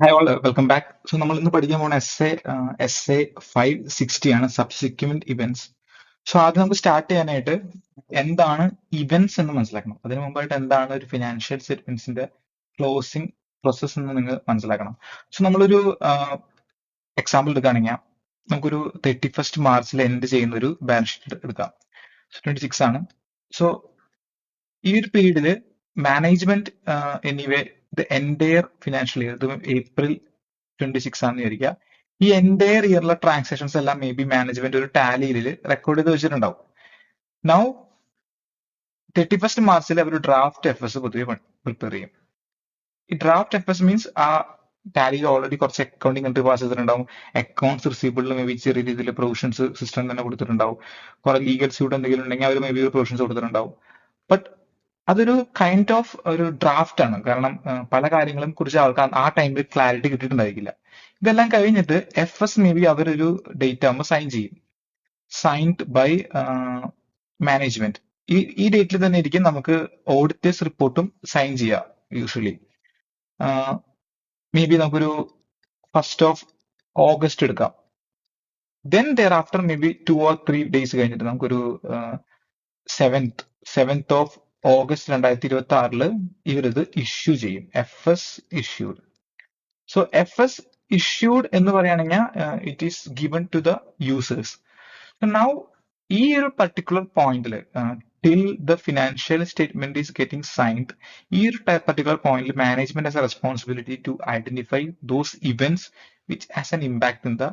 Hi all welcome back. So നമ്മൾ ഇന്ന് പഠിക്കാൻ പോകുന്ന എസ് എ 560 ആണ് സബ്സിക്വന്റ് ഇവന്റ്സ്. സോ ആദ്യം നമുക്ക് സ്റ്റാർട്ട് ചെയ്യാനായിട്ട് എന്താണ് ഇവന്റ്സ് എന്ന് മനസ്സിലാക്കണം. അതിനു മുമ്പായിട്ട് എന്താണ് ഒരു ഫിനാൻഷ്യൽ സ്റ്റേറ്റ്മെന്റ്സിന്റെ ക്ലോസിംഗ് പ്രോസസ് എന്ന് നിങ്ങൾ മനസ്സിലാക്കണം. സോ നമ്മളൊരു എക്സാമ്പിൾ എടുക്കുകയാണെങ്കിൽ നമുക്കൊരു 31st മാർച്ചിൽ എൻഡ് ചെയ്യുന്ന ഒരു ബാലൻസ് ഷീറ്റ് എടുക്കാം. 26 ആണ്. സോ ഈ ഒരു പീരീഡില് മാനേജ്മെന്റ് എനിവേ ഇത് എൻറ്റയർ ഫിനാൻഷ്യൽ ഇയർ, ഇത് ഏപ്രിൽ 26 ആണെന്ന് വിചാരിക്കുക. ഈ എൻറ്റയർ ഇയറിലെ ട്രാൻസാക്ഷൻസ് എല്ലാം മേ ബി മാനേജ്മെന്റ് ഒരു ടാലിയിൽ റെക്കോർഡ് ചെയ്ത് വെച്ചിട്ടുണ്ടാവും. നൗ 31st മാർച്ചിൽ അവർ ഡ്രാഫ്റ്റ് എഫ് എസ് പൊതുവെ പ്രിപ്പയർ ചെയ്യും. ഈ ഡ്രാഫ്റ്റ് എഫ് എസ് മീൻസ് ആ ടാലിയിൽ ഓൾറെഡി കുറച്ച് അക്കൗണ്ടിങ് എൻട്രി പാസ് ചെയ്തിട്ടുണ്ടാവും. അക്കൗണ്ട്സ് റിസീവബിളിൽ മേ ബി ചെറിയ രീതിയിൽ പ്രൊവിഷൻസ് സിസ്റ്റം തന്നെ കൊടുത്തിട്ടുണ്ടാവും. കുറെ ലീഗൽ സ്യൂട്ട് എന്തെങ്കിലും ഉണ്ടെങ്കിൽ അവർ മേ ബി പ്രൊവിഷൻസ് കൊടുത്തിട്ടുണ്ടാവും. ബട്ട് അതൊരു കൈൻഡ് ഓഫ് ഒരു ഡ്രാഫ്റ്റ് ആണ്. കാരണം പല കാര്യങ്ങളും കുറിച്ച് അവർക്ക് ആ ടൈമിൽ ക്ലാരിറ്റി കിട്ടിയിട്ടുണ്ടായിരിക്കില്ല. ഇതെല്ലാം കഴിഞ്ഞിട്ട് എഫ് എസ് മേ ബി അവരൊരു ഡേറ്റ് ആകുമ്പോൾ സൈൻ ചെയ്യും. Signed by management. ഈ ഡേറ്റിൽ തന്നെ ആയിരിക്കും നമുക്ക് ഓഡിറ്റേഴ്സ് റിപ്പോർട്ടും സൈൻ ചെയ്യുക യൂഷ്വലി. മേ ബി നമുക്കൊരു 1st of August എടുക്കാം. Then thereafter maybe 2 or 3 days കഴിഞ്ഞിട്ട് നമുക്കൊരു 7th of August 2026 ഇവരിത് ഇഷ്യൂ ചെയ്യും. F S issued. So F S issued എന്ന് പറയുകയാണെങ്കിൽ it is given to the users. Now ഈ ഒരു പർട്ടിക്കുലർ പോയിന്റിൽ till the financial statement is getting signed, ഈ ഒരു പർട്ടിക്കുലർ പോയിന്റിൽ management has a responsibility to identify those events which has an impact in the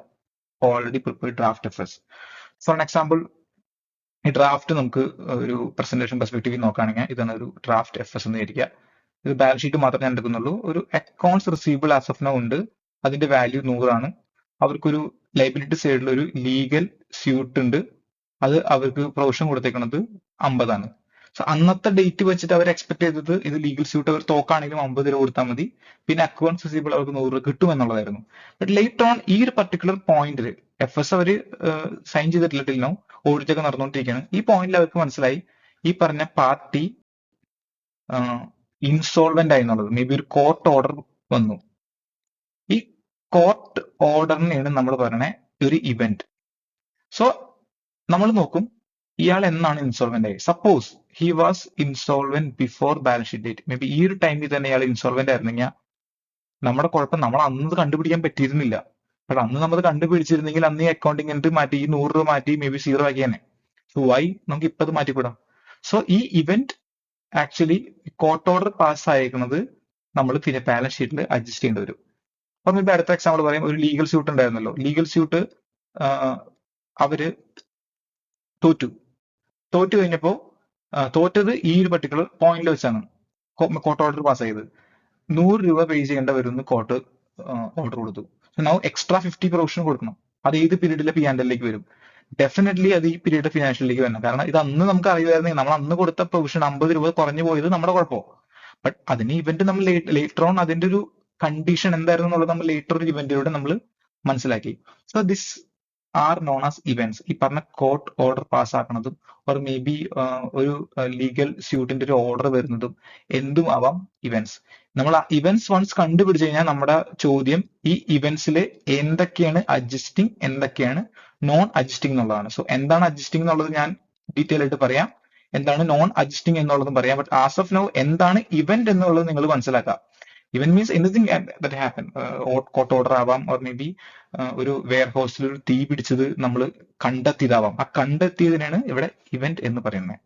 already prepared draft F S. For an example, ഈ draft നമുക്ക് ഒരു presentation പെർസ്പെക്റ്റീവിൽ നോക്കുകയാണെങ്കിൽ ഇതാണ് ഒരു draft F S എന്ന് വിചാരിക്കുക. ഇത് ബാലൻസ് ഷീറ്റ് മാത്രമേ ഞാൻ എടുക്കുന്നുള്ളൂ. ഒരു accounts receivable as of now ഉണ്ട്. അതിന്റെ വാല്യൂ 100 ആണ്. അവർക്കൊരു ലൈബിലിറ്റി സൈഡിൽ ഒരു ലീഗൽ സ്യൂട്ട് ഉണ്ട്. അത് അവർക്ക് പ്രൊവിഷൻ കൊടുത്തേക്കുന്നത് 50 ആണ്. സോ അന്നത്തെ ഡേറ്റ് വെച്ചിട്ട് അവർ എക്സ്പെക്ട് ചെയ്തത് ഇത് ലീഗൽ സ്യൂട്ട് അവർ തോക്കാണെങ്കിലും 50 രൂപ കൊടുത്താൽ മതി, പിന്നെ അക്കൗണ്ട്സ് റിസീവബിൾ അവർക്ക് 100 കിട്ടും എന്നുള്ളതായിരുന്നു. ബട്ട് ലേറ്റർ ഓൺ ഈ ഒരു പർട്ടിക്കുലർ പോയിന്റിൽ എഫ് എസ് അവർ സൈൻ ചെയ്തിട്ടില്ല, ടിൽ നോ ഓഡിറ്റ് ഒക്കെ നടന്നുകൊണ്ടിരിക്കുകയാണ്. ഈ പോയിന്റിൽ അവർക്ക് മനസ്സിലായി ഈ പറഞ്ഞ പാർട്ടി ഇൻസോൾവെന്റ് ആയി എന്നുള്ളത്. മേ ബി ഒരു കോർട്ട് ഓർഡർ വന്നു. ഈ കോർട്ട് ഓർഡറിനെയാണ് നമ്മൾ പറയണ ഒരു ഇവന്റ്. സോ നമ്മൾ നോക്കും ഇയാൾ എന്നാണ് ഇൻസോൾവെന്റ് ആയി. Suppose he was insolvent before balance sheet date. May be ഈ ഒരു ടൈമിൽ തന്നെ ഇയാൾ ഇൻസോൾവെന്റ് ആയിരുന്നെങ്കിൽ നമ്മുടെ കുഴപ്പം നമ്മൾ അന്ന് കണ്ടുപിടിക്കാൻ പറ്റിയിരുന്നില്ല. പക്ഷെ അന്ന് നമ്മൾ കണ്ടുപിടിച്ചിരുന്നെങ്കിൽ അന്ന് ഈ അക്കൗണ്ടിങ് എൻട്രി മാറ്റി ഈ 100 രൂപ മാറ്റി മേ ബി 0 ആക്കിയേനെ. സോ വൈ നമുക്ക് ഇപ്പൊ അത് മാറ്റിക്കൂടാം. സോ ഈ event actually court order pass ആയിരിക്കുന്നത് നമ്മൾ പിന്നെ ബാലൻസ് ഷീറ്റിൽ അഡ്ജസ്റ്റ് ചെയ്യേണ്ടി വരും. അപ്പൊ മേ ബി അടുത്ത എക്സാമ്പിൾ പറയും, ഒരു ലീഗൽ സ്യൂട്ട് ഉണ്ടായിരുന്നല്ലോ. ലീഗൽ സ്യൂട്ട് അവര് തോറ്റു കഴിഞ്ഞപ്പോ തോറ്റത് ഈ ഒരു പർട്ടിക്കുലർ പോയിന്റിൽ വെച്ചാണ് കോർട്ട് ഓർഡർ പാസ് ചെയ്തത്. 100 രൂപ പേ ചെയ്യേണ്ട വരും കോർട്ട് ഓർഡർ കൊടുത്തു. നൗ എക്സ്ട്രാ 50 പ്രൊവിഷൻ കൊടുക്കണം. അത് ഏത് പീരീഡിലെ പി ആൻഡ് എല്ലിലേക്ക് വരും? ഡെഫിനറ്റ്ലി അത് ഈ പീരീഡ് ഫിനാൻഷ്യലിലേക്ക് വരണം. കാരണം ഇത് അന്ന് നമുക്ക് അറിയുമായിരുന്നെങ്കിൽ നമ്മൾ അന്ന് കൊടുത്ത പ്രൊവിഷൻ 50 രൂപ കുറഞ്ഞു പോയത് നമ്മുടെ കുഴപ്പമോ. ബട്ട് അതിന് ഇവന്റ് നമ്മൾ ലേറ്റർ ഓൺ അതിന്റെ ഒരു കണ്ടീഷൻ എന്തായിരുന്നു എന്നുള്ളത് നമ്മൾ ലേറ്റർ ഒരു ഇവന്റിലൂടെ നമ്മൾ മനസ്സിലാക്കി. So this are known as events. ഈ പറഞ്ഞ കോർട്ട് ഓർഡർ പാസ്സാക്കുന്നതും ഓർ മേ ബി ഒരു ലീഗൽ സ്യൂട്ടിന്റെ ഒരു ഓർഡർ വരുന്നതും എന്തും ആവാം ഇവന്റ്സ്. നമ്മൾ ആ ഇവന്റ്സ് വൺസ് കണ്ടുപിടിച്ചു കഴിഞ്ഞാൽ നമ്മുടെ ചോദ്യം ഈ ഇവന്റ്സിൽ എന്തൊക്കെയാണ് അഡ്ജസ്റ്റിംഗ്, എന്തൊക്കെയാണ് നോൺ അഡ്ജസ്റ്റിംഗ് എന്നുള്ളതാണ്. സോ എന്താണ് അഡ്ജസ്റ്റിംഗ് എന്നുള്ളത് ഞാൻ ഡീറ്റെയിൽ ആയിട്ട് പറയാം, എന്താണ് നോൺ അഡ്ജസ്റ്റിംഗ് എന്നുള്ളതും പറയാം. ബട്ട് ആസ് ഓഫ് നൗ എന്താണ് ഇവന്റ് എന്നുള്ളത് നിങ്ങൾ മനസ്സിലാക്കാം. Event means anything that happen. Court order ആവാം, ഓർ മേ ബി ഒരു വെയർ ഹൗസിൽ ഒരു തീ പിടിച്ചത് നമ്മൾ കണ്ടെത്തിയതാവാം. ആ കണ്ടെത്തിയതിനാണ് ഇവിടെ ഇവന്റ് എന്ന് പറയുന്നത്.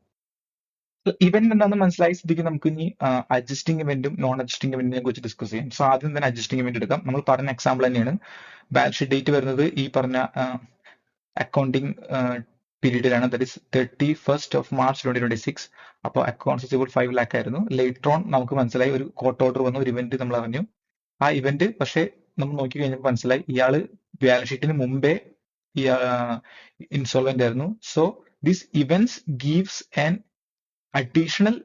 ഇവന്റ് എന്താണെന്ന് മനസ്സിലായ സ്ഥിതിക്ക് നമുക്ക് ഇനി അഡ്ജസ്റ്റിംഗ് ഇവന്റും നോൺ അഡ്ജസ്റ്റിംഗ് ഇവന്റിനെ കുറിച്ച് ഡിസ്കസ് ചെയ്യാം. സോ ആദ്യം തന്നെ അഡ്ജസ്റ്റിംഗ് ഇവന്റ് എടുക്കാം. നമ്മൾ പറഞ്ഞ എക്സാമ്പിൾ തന്നെയാണ്. ബാലൻസ് ഷീറ്റ് ഡേറ്റ് വരുന്നത് ഈ പറഞ്ഞ അക്കൗണ്ടിങ് പീരീഡിലാണ്. That is 31st of March 2026. അപ്പോൾ അക്കൗണ്ട്സ് റിസീവബിൾ 5 lakh ആയിരുന്നു. ലേറ്റർ ഓൺ നമുക്ക് മനസ്സിലായി ഒരു കോർട്ട് ഓർഡർ വന്നു, ഒരു ഇവന്റ് നമ്മൾ അറിഞ്ഞു. ആ ഇവന്റ് പക്ഷെ നമ്മൾ നോക്കി കഴിഞ്ഞപ്പോൾ മനസ്സിലായി ഇയാള് ബാലൻസ് ഷീറ്റിന് മുമ്പേ ഇൻസോൾവെന്റ് ആയിരുന്നു. So this events gives an additional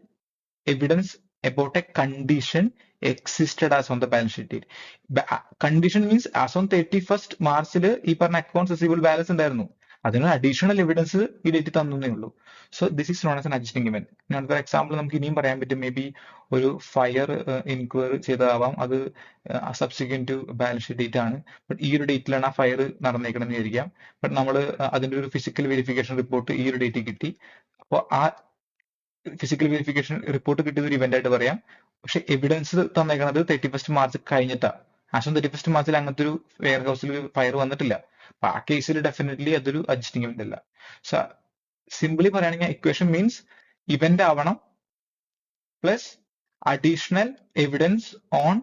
evidence about a condition existed as on the balance sheet date. Condition means as on 31st March ഈ പറഞ്ഞ അക്കൗണ്ട്സ് റിസീവബിൾ ബാലൻസ് ഉണ്ടായിരുന്നു. അതിന് അഡീഷണൽ എവിഡൻസ് ഈ ഡേറ്റ് തന്നേ ഉള്ളൂ. So this is known as an adjusting event. For example നമുക്ക് ഇനിയും പറയാൻ പറ്റും, മേ ബി ഒരു ഫയർ ഇൻക്വയറി ചെയ്തതാവാം, അത് subsequent to balance sheet date ആണ്, ബട്ട് ഈ ഒരു ഡേറ്റിലാണ് ആ ഫയർ നടന്നേക്കണമെന്ന് വിചാരിക്കാം. ബട്ട് നമ്മൾ അതിന്റെ ഒരു ഫിസിക്കൽ വെരിഫിക്കേഷൻ റിപ്പോർട്ട് ഈ ഒരു ഡേറ്റിൽ കിട്ടി. അപ്പോൾ ആ ഫിസിക്കൽ വെരിഫിക്കേഷൻ റിപ്പോർട്ട് കിട്ടിയത് ഒരു ഇവന്റ് ആയിട്ട് പറയാം. പക്ഷെ എവിഡൻസ് തന്നേക്കുന്നത് 31st മാർച്ച് കഴിഞ്ഞിട്ടാ. ആസ് ഓൺ 31st മാർച്ചിൽ അങ്ങനത്തെ ഒരു വെയർ ഹൗസിൽ ഫയർ വന്നിട്ടില്ല. അപ്പൊ ആ കേസിൽ ഡെഫിനറ്റ്ലി അതൊരു അഡ്ജസ്റ്റിംഗ് ഇവന്റ് അല്ല. സോ സിംപിളി പറയുകയാണെങ്കിൽ ഇക്വേഷൻ മീൻസ് ഇവന്റ് ആവണം plus additional evidence on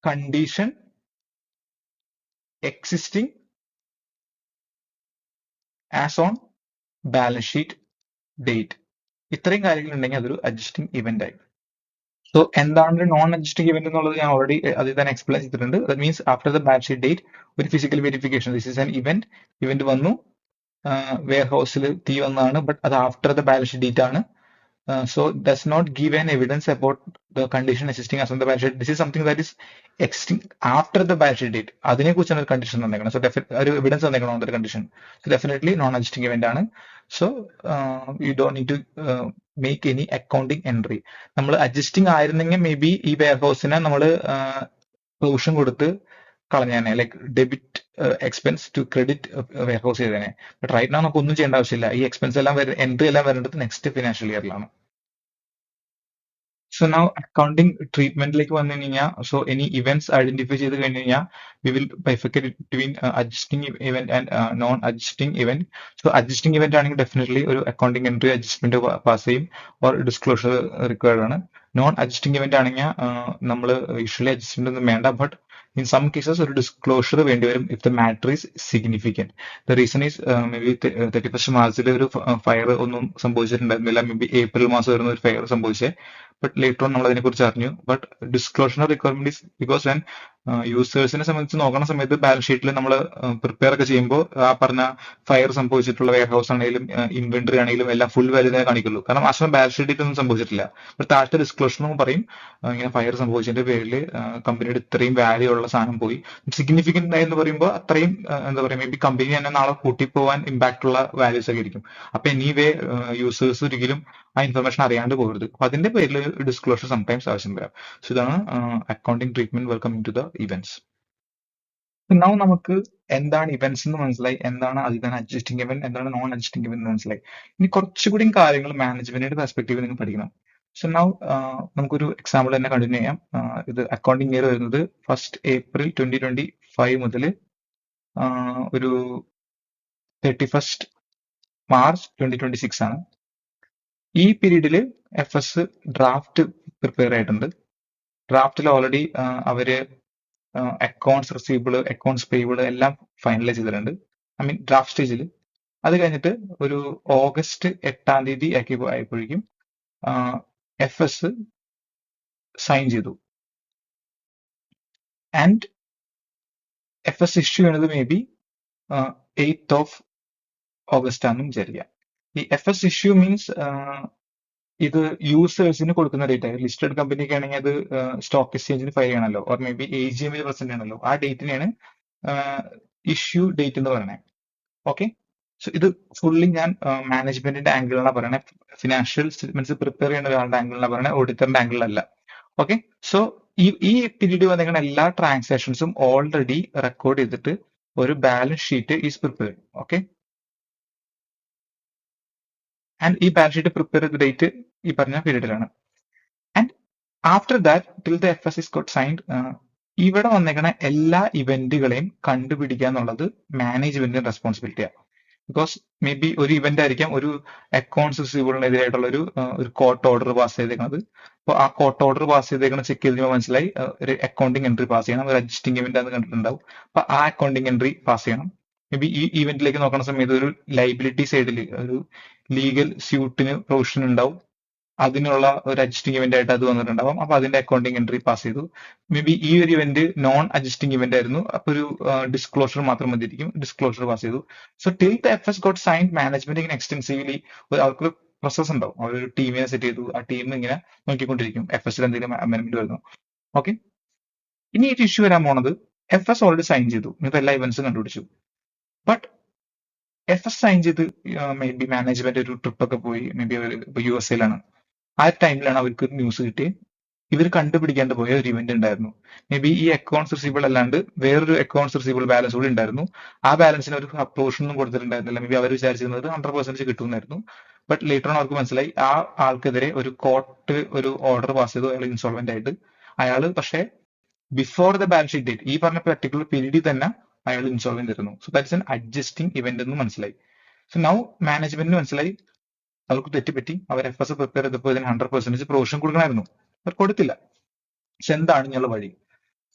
condition existing as on balance sheet date. ഇത്രയും കാര്യങ്ങൾ ഉണ്ടെങ്കിൽ അതൊരു അഡ്ജസ്റ്റിംഗ് ഇവന്റ് ആയി. സോ എന്താണ് ഒരു നോൺ അഡ്ജസ്റ്റിംഗ് ഇവന്റ് എന്നുള്ളത് ഞാൻ ഓൾറെഡി അതിൽ തന്നെ എക്സ്പ്ലെയിൻ ചെയ്തിട്ടുണ്ട്. That means after the balance sheet date ഒരു physical verification, this is an event വന്നു, വെയർ ഹൗസിൽ തീ വന്നതാണ്, ബട്ട് അത് after the balance sheet date ആണ്. So does not give an evidence about the condition existing as on the balance sheet. This is something that is existing after the balance sheet date. അതിനെ കുറിച്ചാണ് ഒരു condition തന്നേക്കണം. So ഒരു evidence തന്നേക്കണം on the condition. So definitely non adjusting event ആണ്. So you don't need to make any accounting entry. നമ്മൾ adjusting ആയിരുന്നെങ്കിൽ may B ഈ വെയർ ഹൗസിനെ നമ്മൾ പ്രൊവിഷൻ കൊടുത്ത് കളഞ്ഞേനെ, like debit expense to credit warehouse ചെയ്തേനെ. ബട്ട് റൈറ്റ് നൗ നമുക്ക് ഒന്നും ചെയ്യേണ്ട ആവശ്യമില്ല. ഈ എക്സ്പെൻസ് എല്ലാം എൻട്രി എല്ലാം വരേണ്ടത് നെക്സ്റ്റ് ഫിനാൻഷ്യൽ ഇയറിലാണ്. സോ നൗ അക്കൗണ്ടിങ് ട്രീറ്റ്മെന്റിലേക്ക് വന്നു കഴിഞ്ഞാൽ, സോ എനി ഇവന്റ്സ് ഐഡന്റിഫൈ ചെയ്ത് കഴിഞ്ഞ് കഴിഞ്ഞാൽ we will bifurcate between adjusting event and non adjusting event. So adjusting event ആണെങ്കിൽ ഡെഫിനറ്റ്ലി ഒരു അക്കൗണ്ടിംഗ് എൻട്രി അഡ്ജസ്റ്റ്മെന്റ് പാസ് ചെയ്യും ഓർ ഡിസ്ക്ലോഷർ റിക്വയർഡ് ആണ്. നോൺ അഡ്ജസ്റ്റിംഗ് ഇവന്റ് ആണെങ്കിൽ നമ്മൾ യൂഷ്വലി അഡ്ജസ്റ്റ്മെന്റ് ഒന്നും വേണ്ട, ബട്ട് ഇൻ സം കേസസ് ഒരു ഡിസ്ക്ലോഷർ വേണ്ടി വരും if the matter is significant. The reason is may be 31st മാർച്ചിൽ ഒരു ഫയർ ഒന്നും സംഭവിച്ചിട്ടുണ്ടായിരുന്നില്ല, മേ ബി ഏപ്രിൽ മാസം വരുന്ന ഒരു ഫയർ സംഭവിച്ചേ, ബട്ട് ലേറ്റർ ഓൺ നമ്മൾ അതിനെ കുറിച്ച് അറിഞ്ഞു. But disclosure requirement is because when യൂസേഴ്സിനെ സംബന്ധിച്ച് നോക്കുന്ന സമയത്ത് ബാലൻസ് ഷീറ്റിൽ നമ്മൾ പ്രിപ്പയർ ഒക്കെ ചെയ്യുമ്പോൾ ആ പറഞ്ഞ ഫയർ സംഭവിച്ചിട്ടുള്ള വെയർ ഹൗസ് ആണെങ്കിലും ഇൻവെന്ററി ആണെങ്കിലും എല്ലാം ഫുൾ വാല്യൂ തന്നെ കാണിക്കുള്ളൂ. കാരണം ആ ബാലൻസ് ഷീറ്റിൽ ഒന്നും സംഭവിച്ചിട്ടില്ല. ബട്ട് താഴത്തെ ഡിസ്ക്ലോഷർ നമ്മൾ പറയും ഇങ്ങനെ ഫയർ സംഭവിച്ചതിന്റെ പേരിൽ കമ്പനിയുടെ ഇത്രയും വാല്യൂ ഉള്ള സാധനം പോയി. സിഗ്നിഫിക്കന്റ് എന്ന് പറയുമ്പോൾ അത്രയും എന്താ പറയുക, മേ ബി കമ്പനി തന്നെ നാളെ കൂട്ടിപ്പോവാൻ ഇമ്പാക്ട് ഉള്ള വാല്യൂസ് ഒക്കെ ആയിരിക്കും. അപ്പൊ എനിവേ യൂസേഴ്സ് ഒരിക്കലും ആ ഇൻഫർമേഷൻ അറിയാണ്ട് പോകരുത്. അപ്പൊ അതിന്റെ പേരിൽ ഡിസ്ക്ലോഷർ സംടൈംസ് ആവശ്യം വരാം. സോ ഇതാണ് accounting treatment welcoming to the events. Now നമുക്ക് എന്താണ് ഇവന്റ്സ് എന്ന് മനസ്സിലായി, എന്താണ് അതിൽ തന്നെ അഡ്ജസ്റ്റിംഗ് ഇവന്റ്, എന്താണ് നോൺ അഡ്ജസ്റ്റിംഗ് ഇവന്റ് എന്ന് മനസ്സിലായി. ഇനി കുറച്ചുകൂടി കാര്യങ്ങൾ മാനേജ്മെന്റിന്റെ പെർസ്പെക്ടീവ് നിങ്ങൾ പഠിക്കണം. സോ നൗ നമുക്കൊരു എക്സാമ്പിൾ തന്നെ കണ്ടിന്യൂ ചെയ്യാം. ഇത് അക്കൗണ്ടിംഗ് ഇയർ വരുന്നത് 1st April 2025 മുതൽ ഒരു 31st March 2026 ആണ്. ഈ പീരീഡിൽ FS ഡ്രാഫ്റ്റ് പ്രിപ്പയർ ആയിട്ടുണ്ട്. ഡ്രാഫ്റ്റിൽ ഓൾറെഡി അവര് അക്കൗണ്ട്സ് റിസീവബിൾ, അക്കൗണ്ട്സ് പേയബിൾ എല്ലാം ഫൈനലൈസ് ചെയ്തിട്ടുണ്ട്. ഐ മീൻ ഡ്രാഫ്റ്റ് സ്റ്റേജിൽ. അത് കഴിഞ്ഞിട്ട് ഒരു August 8 ആയപ്പോഴേക്കും FS സൈൻ ചെയ്തു. ആൻഡ് FS ഇഷ്യൂ ചെയ്യുന്നത് മേ ബി 8th August ആണെന്ന് വിചാരിക്കാം. ഈ FS ഇഷ്യൂ മീൻസ് ഇത് യൂസേഴ്സിന് കൊടുക്കുന്ന ഡേറ്റ്. ലിസ്റ്റഡ് കമ്പനിക്ക് ആണെങ്കിൽ അത് സ്റ്റോക്ക് എക്സ്ചേഞ്ചിന് ഫയൽ ചെയ്യണമല്ലോ, or may be AGM present ചെയ്യണമല്ലോ. ആ ഡേറ്റിനെയാണ് ഇഷ്യൂ ഡേറ്റ് എന്ന് പറയുന്നത്. ഓക്കെ, സോ ഇത് ഫുള്ളി ഞാൻ മാനേജ്മെന്റിന്റെ ആംഗിളിലാണ് പറയണേ, ഫിനാൻഷ്യൽ സ്റ്റേറ്റ്മെന്റ്സ് പ്രിപ്പയർ ചെയ്യുന്ന ഒരാളുടെ ആംഗിളിലാണ് പറയണേ, ഓഡിറ്ററിന്റെ ആംഗിളിലല്ല. ഓക്കെ, സോ ഈ പീരീഡ് വന്നിരിക്കുന്ന എല്ലാ ട്രാൻസാക്ഷൻസും ഓൾറെഡി റെക്കോർഡ് ചെയ്തിട്ട് ഒരു balance sheet is prepare. Okay, and ഈ ബാലൻസ് ഷീറ്റ് പ്രിപ്പയർ ചെയ്ത ഡേറ്റ് ഈ പറഞ്ഞ പീരീഡിലാണ്. And after that till the FS is got signed, ഇവിടെ വന്നേക്കണ എല്ലാ ഇവന്റുകളെയും കണ്ടുപിടിക്കുക എന്നുള്ളത് മാനേജ്മെന്റിന്റെ റെസ്പോൺസിബിലിറ്റിയാണ്. ബിക്കോസ് മേ ബി ഒരു ഇവന്റ് ആയിരിക്കാം ഒരു അക്കൗണ്ട്സ് റിസീവബിളിനെതിരായിട്ടുള്ള ഒരു കോർട്ട് ഓർഡർ പാസ് ചെയ്തേക്കുന്നത്. അപ്പോൾ ആ കോർട്ട് ഓർഡർ പാസ് ചെയ്തേക്കുന്ന ചെക്ക് ചെയ്ത് മനസ്സിലായി ഒരു അക്കൗണ്ടിങ് എൻട്രി പാസ് ചെയ്യണം, ഒരു അഡ്ജസ്റ്റിംഗ് ഇവന്റ് എന്ന് കണ്ടിട്ടുണ്ടാവും. അപ്പൊ ആ അക്കൗണ്ടിങ് എൻട്രി പാസ് ചെയ്യണം. മേ ബി ഈ ഇവന്റിലേക്ക് നോക്കുന്ന സമയത്ത് ഒരു ലൈബിലിറ്റി സൈഡിൽ ഒരു ലീഗൽ സ്യൂട്ടിന് പ്രൊവിഷൻ ഉണ്ടാവും, അതിനുള്ള ഒരു അഡ്ജസ്റ്റിംഗ് ഇവന്റ് ആയിട്ട് അത് വന്നിട്ടുണ്ടാവും. അപ്പൊ അതിന്റെ അക്കൗണ്ടിങ് എൻട്രി പാസ് ചെയ്തു. മേ ബി ഈ ഒരു ഇവന്റ് നോൺ അഡ്ജസ്റ്റിംഗ് ഇവന്റ് ആയിരുന്നു, അപ്പൊ ഒരു ഡിസ്ക്ലോഷർ മാത്രം മതിയിരിക്കും, ഡിസ്ക്ലോഷർ പാസ് ചെയ്തു. So till the FS got signed, management ഇങ്ങനെ എക്സ്റ്റെൻസീവ്ലി അവർക്കൊരു പ്രോസസ് ഉണ്ടാവും, അവരൊരു ടീമിനെ സെറ്റ് ചെയ്തു, ആ ടീം ഇങ്ങനെ നോക്കിക്കൊണ്ടിരിക്കും FS എന്തെങ്കിലും അമെന്റ്മെന്റ് വരുന്നു. ഓക്കെ, ഇനി ഈ ഇഷ്യൂ വരാൻ പോണത് FS ഓൾറെഡി സൈൻ ചെയ്തു, ഇങ്ങനത്തെ എല്ലാ ഇവന്റ്സും കണ്ടുപിടിച്ചു. ബട്ട് എഫ് എസ് സൈൻ ചെയ്ത് മേ ബി മാനേജ്മെന്റ് ഒരു ട്രിപ്പ് ഒക്കെ പോയി, മേ ബി അവർ ഇപ്പൊ യു എസ് എയിലാണ്. ആ ടൈമിലാണ് അവർക്ക് ന്യൂസ് കിട്ടി ഇവർ കണ്ടുപിടിക്കാണ്ട് പോയ ഒരു ഇവന്റ് ഉണ്ടായിരുന്നു. മേ ബി ഈ അക്കൗണ്ട്സ് റിസീവബിൾ അല്ലാണ്ട് വേറൊരു അക്കൗണ്ട്സ് റിസീവബിൾ ബാലൻസ് കൂടി ഉണ്ടായിരുന്നു. ആ ബാലൻസിന് ഒരു പോർഷൻ ഒന്നും കൊടുത്തിട്ടുണ്ടായിരുന്നില്ല. മേ ബി അവർ വിചാരിച്ചിരുന്നത് 100% കിട്ടുമായിരുന്നു. ബട്ട് ലേറ്റർ ഓൺ അവർക്ക് മനസ്സിലായി ആ ആൾക്കെതിരെ ഒരു കോർട്ട് ഒരു ഓർഡർ പാസ് ചെയ്തു, അയാൾ ഇൻസോൾവെന്റ് ആയിട്ട്. അയാൾ പക്ഷേ before the balance sheet date, ഈ പറഞ്ഞ പെർട്ടിക്കുലർ പീരീഡിൽ തന്നെ അയാൾ ഇൻസോൾവെന്റ് ആയിരുന്നു. So that's an adjusting event എന്ന് മനസ്സിലായി. സോ നൗ മാനേജ്മെന്റിന് മനസ്സിലായി അവർക്ക് തെറ്റുപറ്റി. അവർ എഫ് എസ് പ്രിപ്പയർ ചെയ്തപ്പോൾ ഇതിന് 100% പ്രൊവിഷൻ കൊടുക്കണമായിരുന്നു, അവർ കൊടുത്തില്ല. പക്ഷെ എന്താണ് ഇനിയുള്ള വഴി?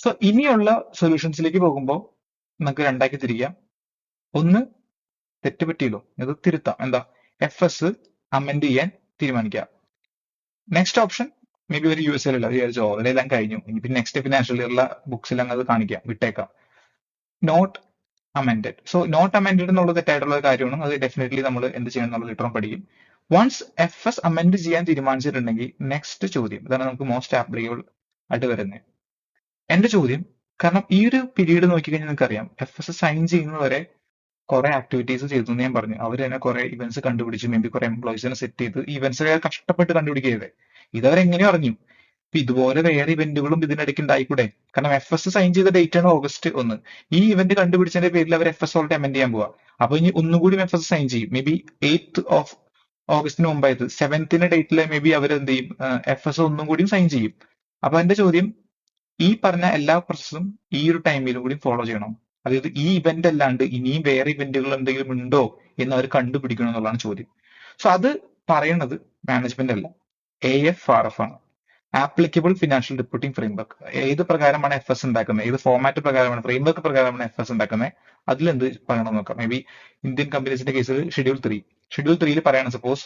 സോ ഇനിയുള്ള സൊല്യൂഷൻസിലേക്ക് പോകുമ്പോൾ നമുക്ക് രണ്ടാക്കി തിരിക്കാം. ഒന്ന്, തെറ്റുപറ്റിയല്ലോ, ഇത് തിരുത്താം. എന്താ? എഫ് എസ് അമെൻഡ് ചെയ്യാൻ തീരുമാനിക്കുക. നെക്സ്റ്റ് ഓപ്ഷൻ, മേ ബി ഒരു യു എസ് എല്ലാം വിചാരിച്ചോ ഓവറെല്ലാം കഴിഞ്ഞു, ഇനി പിന്നെ നെക്സ്റ്റ് ഫിനാൻഷ്യൽ ഇയറിലെ ബുക്സിൽ അത് കാണിക്കാം, വിട്ടേക്കാം. Not amended. So not amended എന്നുള്ളത് തെറ്റായിട്ടുള്ള ഒരു കാര്യമാണ്. അത് ഡെഫിനറ്റ്ലി നമ്മൾ എന്ത് ചെയ്യണം എന്നുള്ളത് ലിറ്ററും പഠിക്കും. വൺസ് എഫ് എസ് അമെൻഡ് ചെയ്യാൻ തീരുമാനിച്ചിട്ടുണ്ടെങ്കിൽ നെക്സ്റ്റ് ചോദ്യം, ഇതാണ് നമുക്ക് മോസ്റ്റ് ആപ്ലിക്കബിൾ ആയിട്ട് വരുന്നത്. എന്റെ ചോദ്യം, കാരണം ഈ ഒരു പീരീഡ് നോക്കിക്കഴിഞ്ഞാൽ നിങ്ങൾക്കറിയാം എഫ് എസ് സൈൻ ചെയ്യുന്നവരെ കുറെ ആക്ടിവിറ്റീസ് ചെയ്തു എന്ന് ഞാൻ പറഞ്ഞു. അവർ തന്നെ കുറെ ഇവന്റ്സ് കണ്ടുപിടിച്ചു, മേ ബി കുറെ എംപ്ലോയീസിനെ സെറ്റ് ചെയ്ത് ഇവന്റ്സ് കഷ്ടപ്പെട്ട് കണ്ടുപിടിക്കരുത്. ഇതവരെങ്ങനെയോ അറിഞ്ഞു. ഇപ്പൊ ഇതുപോലെ വേറെ ഇവന്റുകളും ഇതിനിടയ്ക്ക് ഉണ്ടായിക്കൂടെ? കാരണം എഫ് എസ് സൈൻ ചെയ്ത ഡേറ്റ് ആണ് August 1. ഈ ഇവന്റ് കണ്ടുപിടിച്ചതിന്റെ പേരിൽ അവർ എഫ് എസ് ഓൾറെഡി അമെന്റ് ചെയ്യാൻ പോവാ. അപ്പൊ ഇനി ഒന്നുകൂടി എഫ് എസ് സൈൻ ചെയ്യും. May be 8th of August മുമ്പായത് 7th ഡേറ്റിൽ മേ ബി അവർ എന്ത് ചെയ്യും, എഫ് എസ് ഒന്നും കൂടി സൈൻ ചെയ്യും. അപ്പൊ എന്റെ ചോദ്യം, ഈ പറഞ്ഞ എല്ലാ പ്രോസസ്സും ഈ ഒരു ടൈമിലും കൂടി ഫോളോ ചെയ്യണം. അതായത് ഈ ഇവന്റ് അല്ലാണ്ട് ഇനിയും വേറെ ഇവന്റുകൾ എന്തെങ്കിലും ഉണ്ടോ എന്ന് അവർ കണ്ടുപിടിക്കണം എന്നുള്ളതാണ് ചോദ്യം. സോ അത് പറയണത് മാനേജ്മെന്റ് അല്ല, AFRF ആണ്, ആപ്ലിക്കബിൾ ഫിനാൻഷ്യൽ റിപ്പോർട്ടിംഗ് ഫ്രെയിംവർക്ക്. ഏത് പ്രകാരമാണ് എഫ് എസ് ഉണ്ടാക്കുന്നത്, ഏത് ഫോർമാറ്റ് പ്രകാരമാണ്, ഫ്രെയിംവർക്ക് പ്രകാരമാണ് എഫ് എസ് ഉണ്ടാക്കുന്നത്, അതിലെന്ത് പറയണം നോക്കാം. മേ ബി ഇന്ത്യൻ കമ്പനീസിന്റെ കേസിൽ ഷെഡ്യൂൾ 3 പറയാണ് സപ്പോസ്.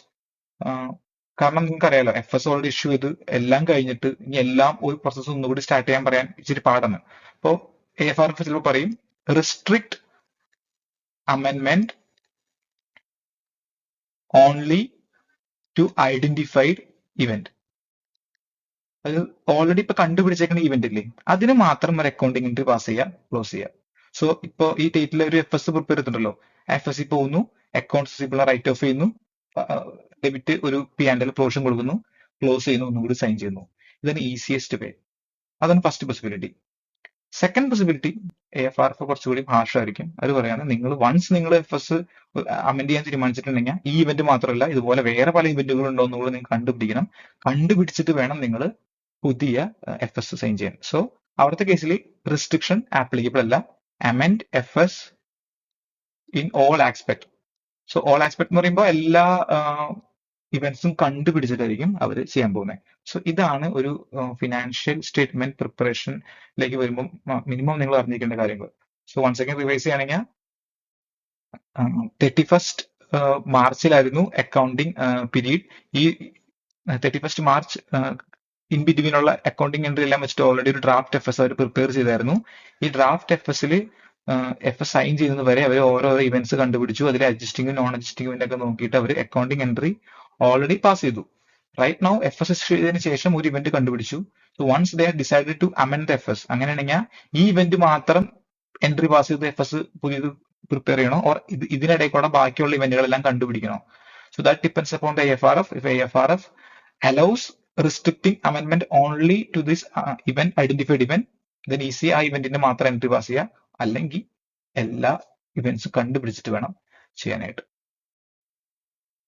കാരണം നിങ്ങൾക്ക് അറിയാലോ എഫ് എസ് ഓൾറെഡി ഇഷ്യൂ ചെയ്ത് എല്ലാം കഴിഞ്ഞിട്ട് ഇനി എല്ലാം ഒരു പ്രോസസ്സ് ഒന്നുകൂടി സ്റ്റാർട്ട് ചെയ്യാൻ പറയാൻ ഇച്ചിരി പാടാണ്. അപ്പോ AFRF ചിലപ്പോൾ പറയും റിസ്ട്രിക്ട് അമെൻമെന്റ് ഓൺലി ടു ഐഡന്റിഫൈഡ് ഇവന്റ്. അത് ഓൾറെഡി ഇപ്പൊ കണ്ടുപിടിച്ചേക്കുന്ന ഇവന്റ് ഇല്ലേ, അതിന് മാത്രം ഒരു അക്കൗണ്ടിംഗ് എൻട്രി പാസ് ചെയ്യുക, ക്ലോസ് ചെയ്യുക. സോ ഇപ്പൊ ഈ ഡേറ്റിൽ ഒരു എഫ് എസ് പ്രിപ്പയർ ചെയ്തിട്ടുണ്ടല്ലോ, എഫ് എസ് പോകുന്നു, അക്കൗണ്ട്സ് റിസീവബിൾ റൈറ്റ് ഓഫ് ചെയ്യുന്നു, ഡെബിറ്റ് ഒരു P&L പ്രൊവിഷൻ കൊടുക്കുന്നു, ക്ലോസ് ചെയ്യുന്നു, ഒന്നും കൂടി സൈൻ ചെയ്യുന്നു. ഇതാണ് ഈസിയസ്റ്റ് വേ. അതാണ് first possibility. Second possibility AFRF കുറച്ചുകൂടി ഹാർഷ് ആയിരിക്കും. അത് പറയാണ് വൺസ് നിങ്ങൾ എഫ് എസ് അമെന്റ് ചെയ്യാൻ തീരുമാനിച്ചിട്ടുണ്ടെങ്കിൽ ഈ ഇവന്റ് മാത്രമല്ല ഇതുപോലെ വേറെ പല ഇവന്റുകളും ഉണ്ടോ എന്നുകൂടി നിങ്ങൾ കണ്ടുപിടിക്കണം. കണ്ടുപിടിച്ചിട്ട് വേണം നിങ്ങൾ പുതിയ എഫ് എസ് സൈൻ ചെയ്യാൻ. സോ അവിടുത്തെ കേസിൽ റിസ്ട്രിക്ഷൻ ആപ്ലിക്കബിൾ അല്ല. Amend F S in all aspect. So all aspect എന്ന് പറയുമ്പോൾ എല്ലാ ഇവന്റ്സും കണ്ടുപിടിച്ചിട്ടായിരിക്കും അവർ ചെയ്യാൻ പോകുന്നത്. സോ ഇതാണ് ഒരു ഫിനാൻഷ്യൽ സ്റ്റേറ്റ്മെന്റ് പ്രിപ്പറേഷനിലേക്ക് വരുമ്പോൾ മിനിമം നിങ്ങൾ അറിഞ്ഞിരിക്കേണ്ട കാര്യങ്ങൾ. സോ വൺസ് അഗൈൻ റിവൈസ് ചെയ്യുകയാണെങ്കിൽ 31st മാർച്ചിലായിരുന്നു അക്കൗണ്ടിങ് പീരീഡ്. ഈ 31st മാർച്ച് ഇൻ ബിറ്റ്വീനുള്ള അക്കൗണ്ടിങ് എൻട്രി എല്ലാം വെച്ചിട്ട് ഓൾറെഡി ഒരു ഡ്രാഫ്റ്റ് എഫ് എസ് അവർ പ്രിപ്പയർ ചെയ്തായിരുന്നു. ഈ ഡ്രാഫ്റ്റ് എഫ് എസിൽ എഫ് എസ് സൈൻ ചെയ്യുന്നത് വരെ അവർ ഓരോരോ ഇവന്റ്സ് കണ്ടുപിടിച്ചു. അതിൽ അഡ്ജസ്റ്റിംഗും നോൺ അഡ്ജസ്റ്റിംഗും ഒക്കെ നോക്കിയിട്ട് അവർ അക്കൗണ്ടിങ് എൻട്രി ഓൾറെഡി പാസ് ചെയ്തു. റൈറ്റ് നൗ എഫ് എസ് ചെയ്തതിനു ശേഷം ഒരു ഇവന്റ് കണ്ടുപിടിച്ചു. So once they decided to amend the F S, അങ്ങനെയാണെങ്കിൽ ഈ ഇവന്റ് മാത്രം എൻട്രി പാസ് ചെയ്ത് എഫ് എസ് പുതിയത് പ്രിപ്പയർ ചെയ്യണോ, ഓർ ഇതിനിടയിൽ കൂടെ ബാക്കിയുള്ള ഇവന്റുകളെല്ലാം കണ്ടുപിടിക്കണോ? So that depends upon the AFRF. If AFRF allows restricting amendment only to this event, identified event, then easy ആ ഇവന്റിന്റെ മാത്രം എൻട്രി പാസ് ചെയ്യുക. അല്ലെങ്കിൽ എല്ലാ ഇവന്റ്സും കണ്ടുപിടിച്ചിട്ട് വേണം ചെയ്യാനായിട്ട്.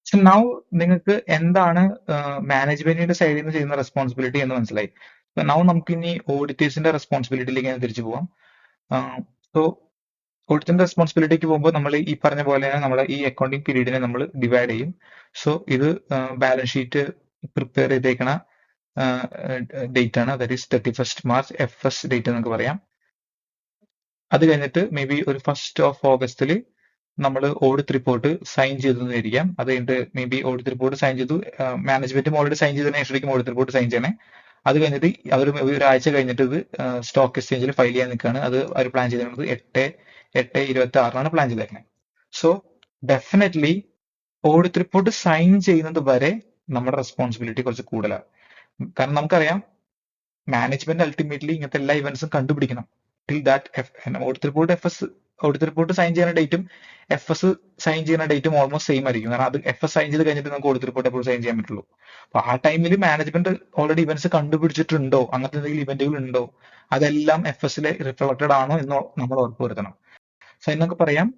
സോ നൗ നിങ്ങൾക്ക് എന്താണ് മാനേജ്മെന്റിന്റെ സൈഡിൽ നിന്ന് ചെയ്യുന്ന റെസ്പോൺസിബിലിറ്റി എന്ന് മനസ്സിലായി. നൗ നമുക്ക് ഇനി ഓഡിറ്റേഴ്സിന്റെ റെസ്പോൺസിബിലിറ്റിയിലേക്ക് തിരിച്ചു പോവാം. സോ ഓഡിറ്റിന്റെ റെസ്പോൺസിബിലിറ്റിക്ക് പോകുമ്പോൾ നമ്മൾ ഈ പറഞ്ഞ പോലെ തന്നെ നമ്മുടെ ഈ അക്കൗണ്ടിങ് പീരീഡിനെ നമ്മൾ ഡിവൈഡ് ചെയ്യും. സോ ഇത് ബാലൻസ് ഷീറ്റ് പ്രിപ്പയർ ചെയ്തേക്കണ ഡേറ്റ് ആണ്, that is 31st March F S date എന്നൊക്കെ പറയാം. അത് കഴിഞ്ഞിട്ട് മേ ബി ഒരു 1st of August നമ്മൾ ഓഡിറ്റ് റിപ്പോർട്ട് സൈൻ ചെയ്തതായിരിക്കാം. അത് കഴിഞ്ഞിട്ട് maybe audit report sign ചെയ്തു, മാനേജ്മെന്റും ഓൾറെഡി സൈൻ ചെയ്തതിനു ശേഷം ഓഡിറ്റ് റിപ്പോർട്ട് സൈൻ ചെയ്യണേ. അത് കഴിഞ്ഞിട്ട് അവർ ഒരാഴ്ച കഴിഞ്ഞിട്ട് ഇത് സ്റ്റോക്ക് എക്സ്ചേഞ്ചിൽ ഫയൽ ചെയ്യാൻ നിൽക്കുകയാണ്. അത് അവർ പ്ലാൻ ചെയ്തിരുന്നത് 8/26 പ്ലാൻ ചെയ്തേക്കുന്നത്. So definitely audit report sign ചെയ്യുന്നത് വരെ നമ്മുടെ റെസ്പോൺസിബിലിറ്റി കുറച്ച് കൂടുതലാണ്. കാരണം നമുക്കറിയാം മാനേജ്മെന്റ് അൾട്ടിമേറ്റ്ലി ഇങ്ങനത്തെ എല്ലാ ഇവന്റ്സും കണ്ടുപിടിക്കണം. Till that audit report F S audit report sign ചെയ്യുന്ന ഡേറ്റും FS സൈൻ ചെയ്യുന്ന ഡേറ്റും ഓൾമോസ്റ്റ് സെയിം ആയിരിക്കും. കാരണം അത് FS സൈൻ ചെയ്ത് കഴിഞ്ഞിട്ട് നമുക്ക് ഓഡിറ്റ് റിപ്പോർട്ട് എപ്പോഴും സൈൻ ചെയ്യാൻ പറ്റുള്ളൂ. അപ്പൊ ആ ടൈമിൽ മാനേജ്മെന്റ് ഓൾറെഡി ഇവന്റ്സ് കണ്ടുപിടിച്ചിട്ടുണ്ടോ, അങ്ങനത്തെ എന്തെങ്കിലും ഇവന്റുകൾ ഉണ്ടോ, അതെല്ലാം FS റിഫ്ലക്റ്റഡ് ആണോ എന്ന് നമ്മൾ ഉറപ്പുവരുത്തണം. സോ എന്നൊക്കെ പറയാം,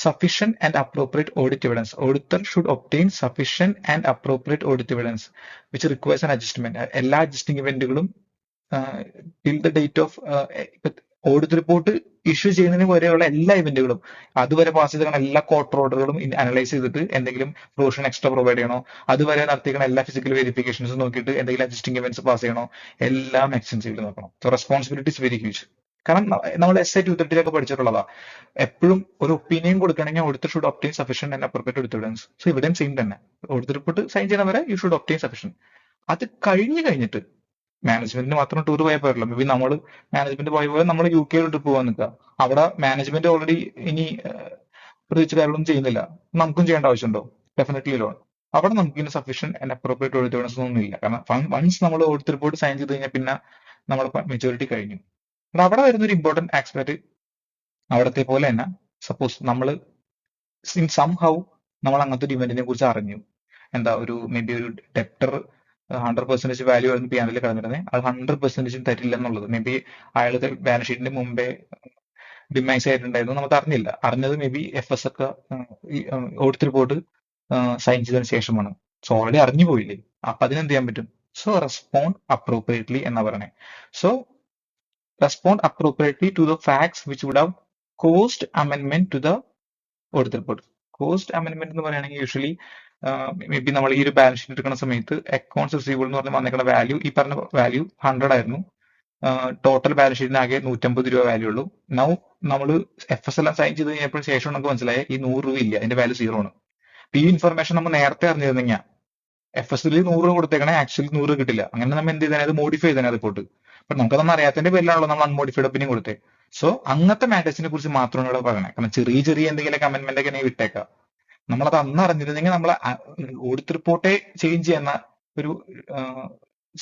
sufficient and appropriate audit evidence. Auditor should obtain sufficient and appropriate audit evidence, which requires an adjustment. എല്ലാ അഡ്ജസ്റ്റിംഗ് ഇവന്റുകളും till the date of audit report issue ചെയ്യുന്നതിന് വരെയുള്ള എല്ലാ ഇവന്റുകളും, അതുവരെ പാസ് ചെയ്തിരിക്കുന്ന എല്ലാ ക്വാർട്ടർ ഓർഡറുകളും അനലൈസ് ചെയ്തിട്ട് എന്തെങ്കിലും പ്രൊവിഷൻ എക്സ്ട്രാ പ്രൊവൈഡ് ചെയ്യണോ, അതുവരെ നടത്തിയിരിക്കുന്ന എല്ലാ ഫിസിക്കൽ വെരിഫിക്കേഷൻസ് നോക്കിയിട്ട് എന്തെങ്കിലും അഡ്ജസ്റ്റിംഗ് ഇവന്റ്സ് പാസ് ചെയ്യണോ, എല്ലാം എക്സ്റ്റെൻസീവ്ലി നോക്കണം. So responsibility is very huge. കാരണം നമ്മൾ SI 230 പഠിച്ചിട്ടുള്ളതാ, എപ്പോഴും ഒരു ഒപ്പീനിയൻ കൊടുക്കണമെങ്കിൽ auditor should obtain sufficient and appropriate audit evidence. So ഇവിടെയും സെയിം തന്നെ, ഓഡിറ്റ് റിപ്പോർട്ട് സൈൻ ചെയ്യണ വരെ യു ഷുഡ് ഒബ്റ്റെയിൻ സഫീഷ്യന്റ്. അത് കഴിഞ്ഞിട്ട് മാനേജ്മെന്റിന് മാത്രം ടൂർ പോയാൽ പോരല്ലോ. മേ ബി നമ്മൾ മാനേജ്മെന്റ് പോയ പോലെ നമ്മൾ UK ട്രിപ്പ് പോകാൻ നിൽക്കുക, അവിടെ മാനേജ്മെന്റ് ഓൾറെഡി ഇനി പ്രത്യേകിച്ച് കാര്യങ്ങളൊന്നും ചെയ്യുന്നില്ല, നമുക്കും ചെയ്യേണ്ട ആവശ്യമുണ്ടോ? Definitely loan. അവിടെ നമുക്ക് ഇനി sufficient and appropriate audit evidence ഒന്നും ഇല്ല. കാരണം വൺസ് നമ്മൾ ഓഡിറ്റ് റിപ്പോർട്ട് സൈൻ ചെയ്ത് കഴിഞ്ഞാൽ പിന്നെ നമ്മുടെ മെച്ചൂരിറ്റി കഴിഞ്ഞു. അപ്പൊ അവിടെ വരുന്ന ഒരു ഇമ്പോർട്ടന്റ് ആസ്പെക്ട്, അവിടത്തെ പോലെ തന്നെ സപ്പോസ് നമ്മൾ ഇൻ സം ഹൗ നമ്മൾ അങ്ങനത്തെ ഒരു ഇവന്റിനെ കുറിച്ച് അറിഞ്ഞു, എന്താ ഒരു മേ ബി ഒരു ഡെപ്റ്റർ 100% വാല്യൂ ആയിരുന്നു പിയാനിൽ കിടന്നിരുന്നത്, അത് 100% തരില്ല എന്നുള്ളത്, മേ ബി അയാളത് ബാലൻസ് ഷീറ്റിന്റെ മുമ്പേ ഡിമൈസ് ആയിട്ടുണ്ടായിരുന്നു, നമുക്ക് അറിഞ്ഞില്ല. അറിഞ്ഞത് മേ ബി FS ഒക്കെ ഓഡിറ്റ് റിപ്പോർട്ട് സൈൻ ചെയ്തതിനു ശേഷമാണ്. സോ ഓൾറെഡി അറിഞ്ഞു പോയില്ലേ, അപ്പൊ അതിനെന്ത് ചെയ്യാൻ പറ്റും? സോ റെസ്പോണ്ട് അപ്രോപ്രിയേറ്റ്ലി എന്നാ പറയണേ. So respond appropriately to the facts which would have caused amendment to the audit report. Caused amendment എന്ന് പറയുകയാണെങ്കിൽ യൂഷ്വലി മേ ബി നമ്മൾ ഈ ഒരു ബാലൻസ് ഷീറ്റ് എടുക്കുന്ന സമയത്ത് അക്കൗണ്ട്സ് റിസീവബിൾ എന്ന് പറഞ്ഞ് വന്നേക്കുന്ന വാല്യൂ, ഈ പറഞ്ഞ വാല്യൂ 100 ആയിരുന്നു. ടോട്ടൽ ബാലൻസ് ഷീറ്റിന് ആകെ 150 രൂപ വാല്യൂ ഉള്ളൂ. നൗ നമ്മൾ FS എല്ലാം സൈൻ ചെയ്ത് കഴിഞ്ഞപ്പോൾ ശേഷം നമുക്ക് മനസ്സിലായി ഈ 100 രൂപ ഇല്ല, അതിന്റെ വാല്യൂ 0 ആണ്. ഈ ഇൻഫർമേഷൻ നമ്മൾ നേരത്തെ അറിഞ്ഞിരുന്നെങ്കിൽ FS 100 രൂപ കൊടുത്തേക്കണേ, ആക്ച്വലി 100 കിട്ടില്ല. അങ്ങനെ നമ്മൾ എന്ത് ചെയ്താൽ അത് മോഡിഫൈ ചെയ്തേനെ റിപ്പോർട്ട്. അപ്പൊ നമുക്കതൊന്നും അറിയാത്തതിന്റെ പേരിലാണല്ലോ നമ്മൾ അൺമോഡിഫൈഡ് ഒപ്പീനിയൻ കൊടുത്തേ. സോ അങ്ങനത്തെ മാറ്റേഴ്സിനെ കുറിച്ച് മാത്രമാണ് ഇവിടെ പറയണേ. കാരണം ചെറിയ എന്തെങ്കിലും കമന്റ്മെന്റ് ഒക്കെ വിട്ടേക്കാം. നമ്മളത് അന്ന് അറിഞ്ഞിരുന്നെങ്കിൽ നമ്മൾ ഓഡിറ്റ് റിപ്പോർട്ടേ ചേഞ്ച് ചെയ്യുന്ന ഒരു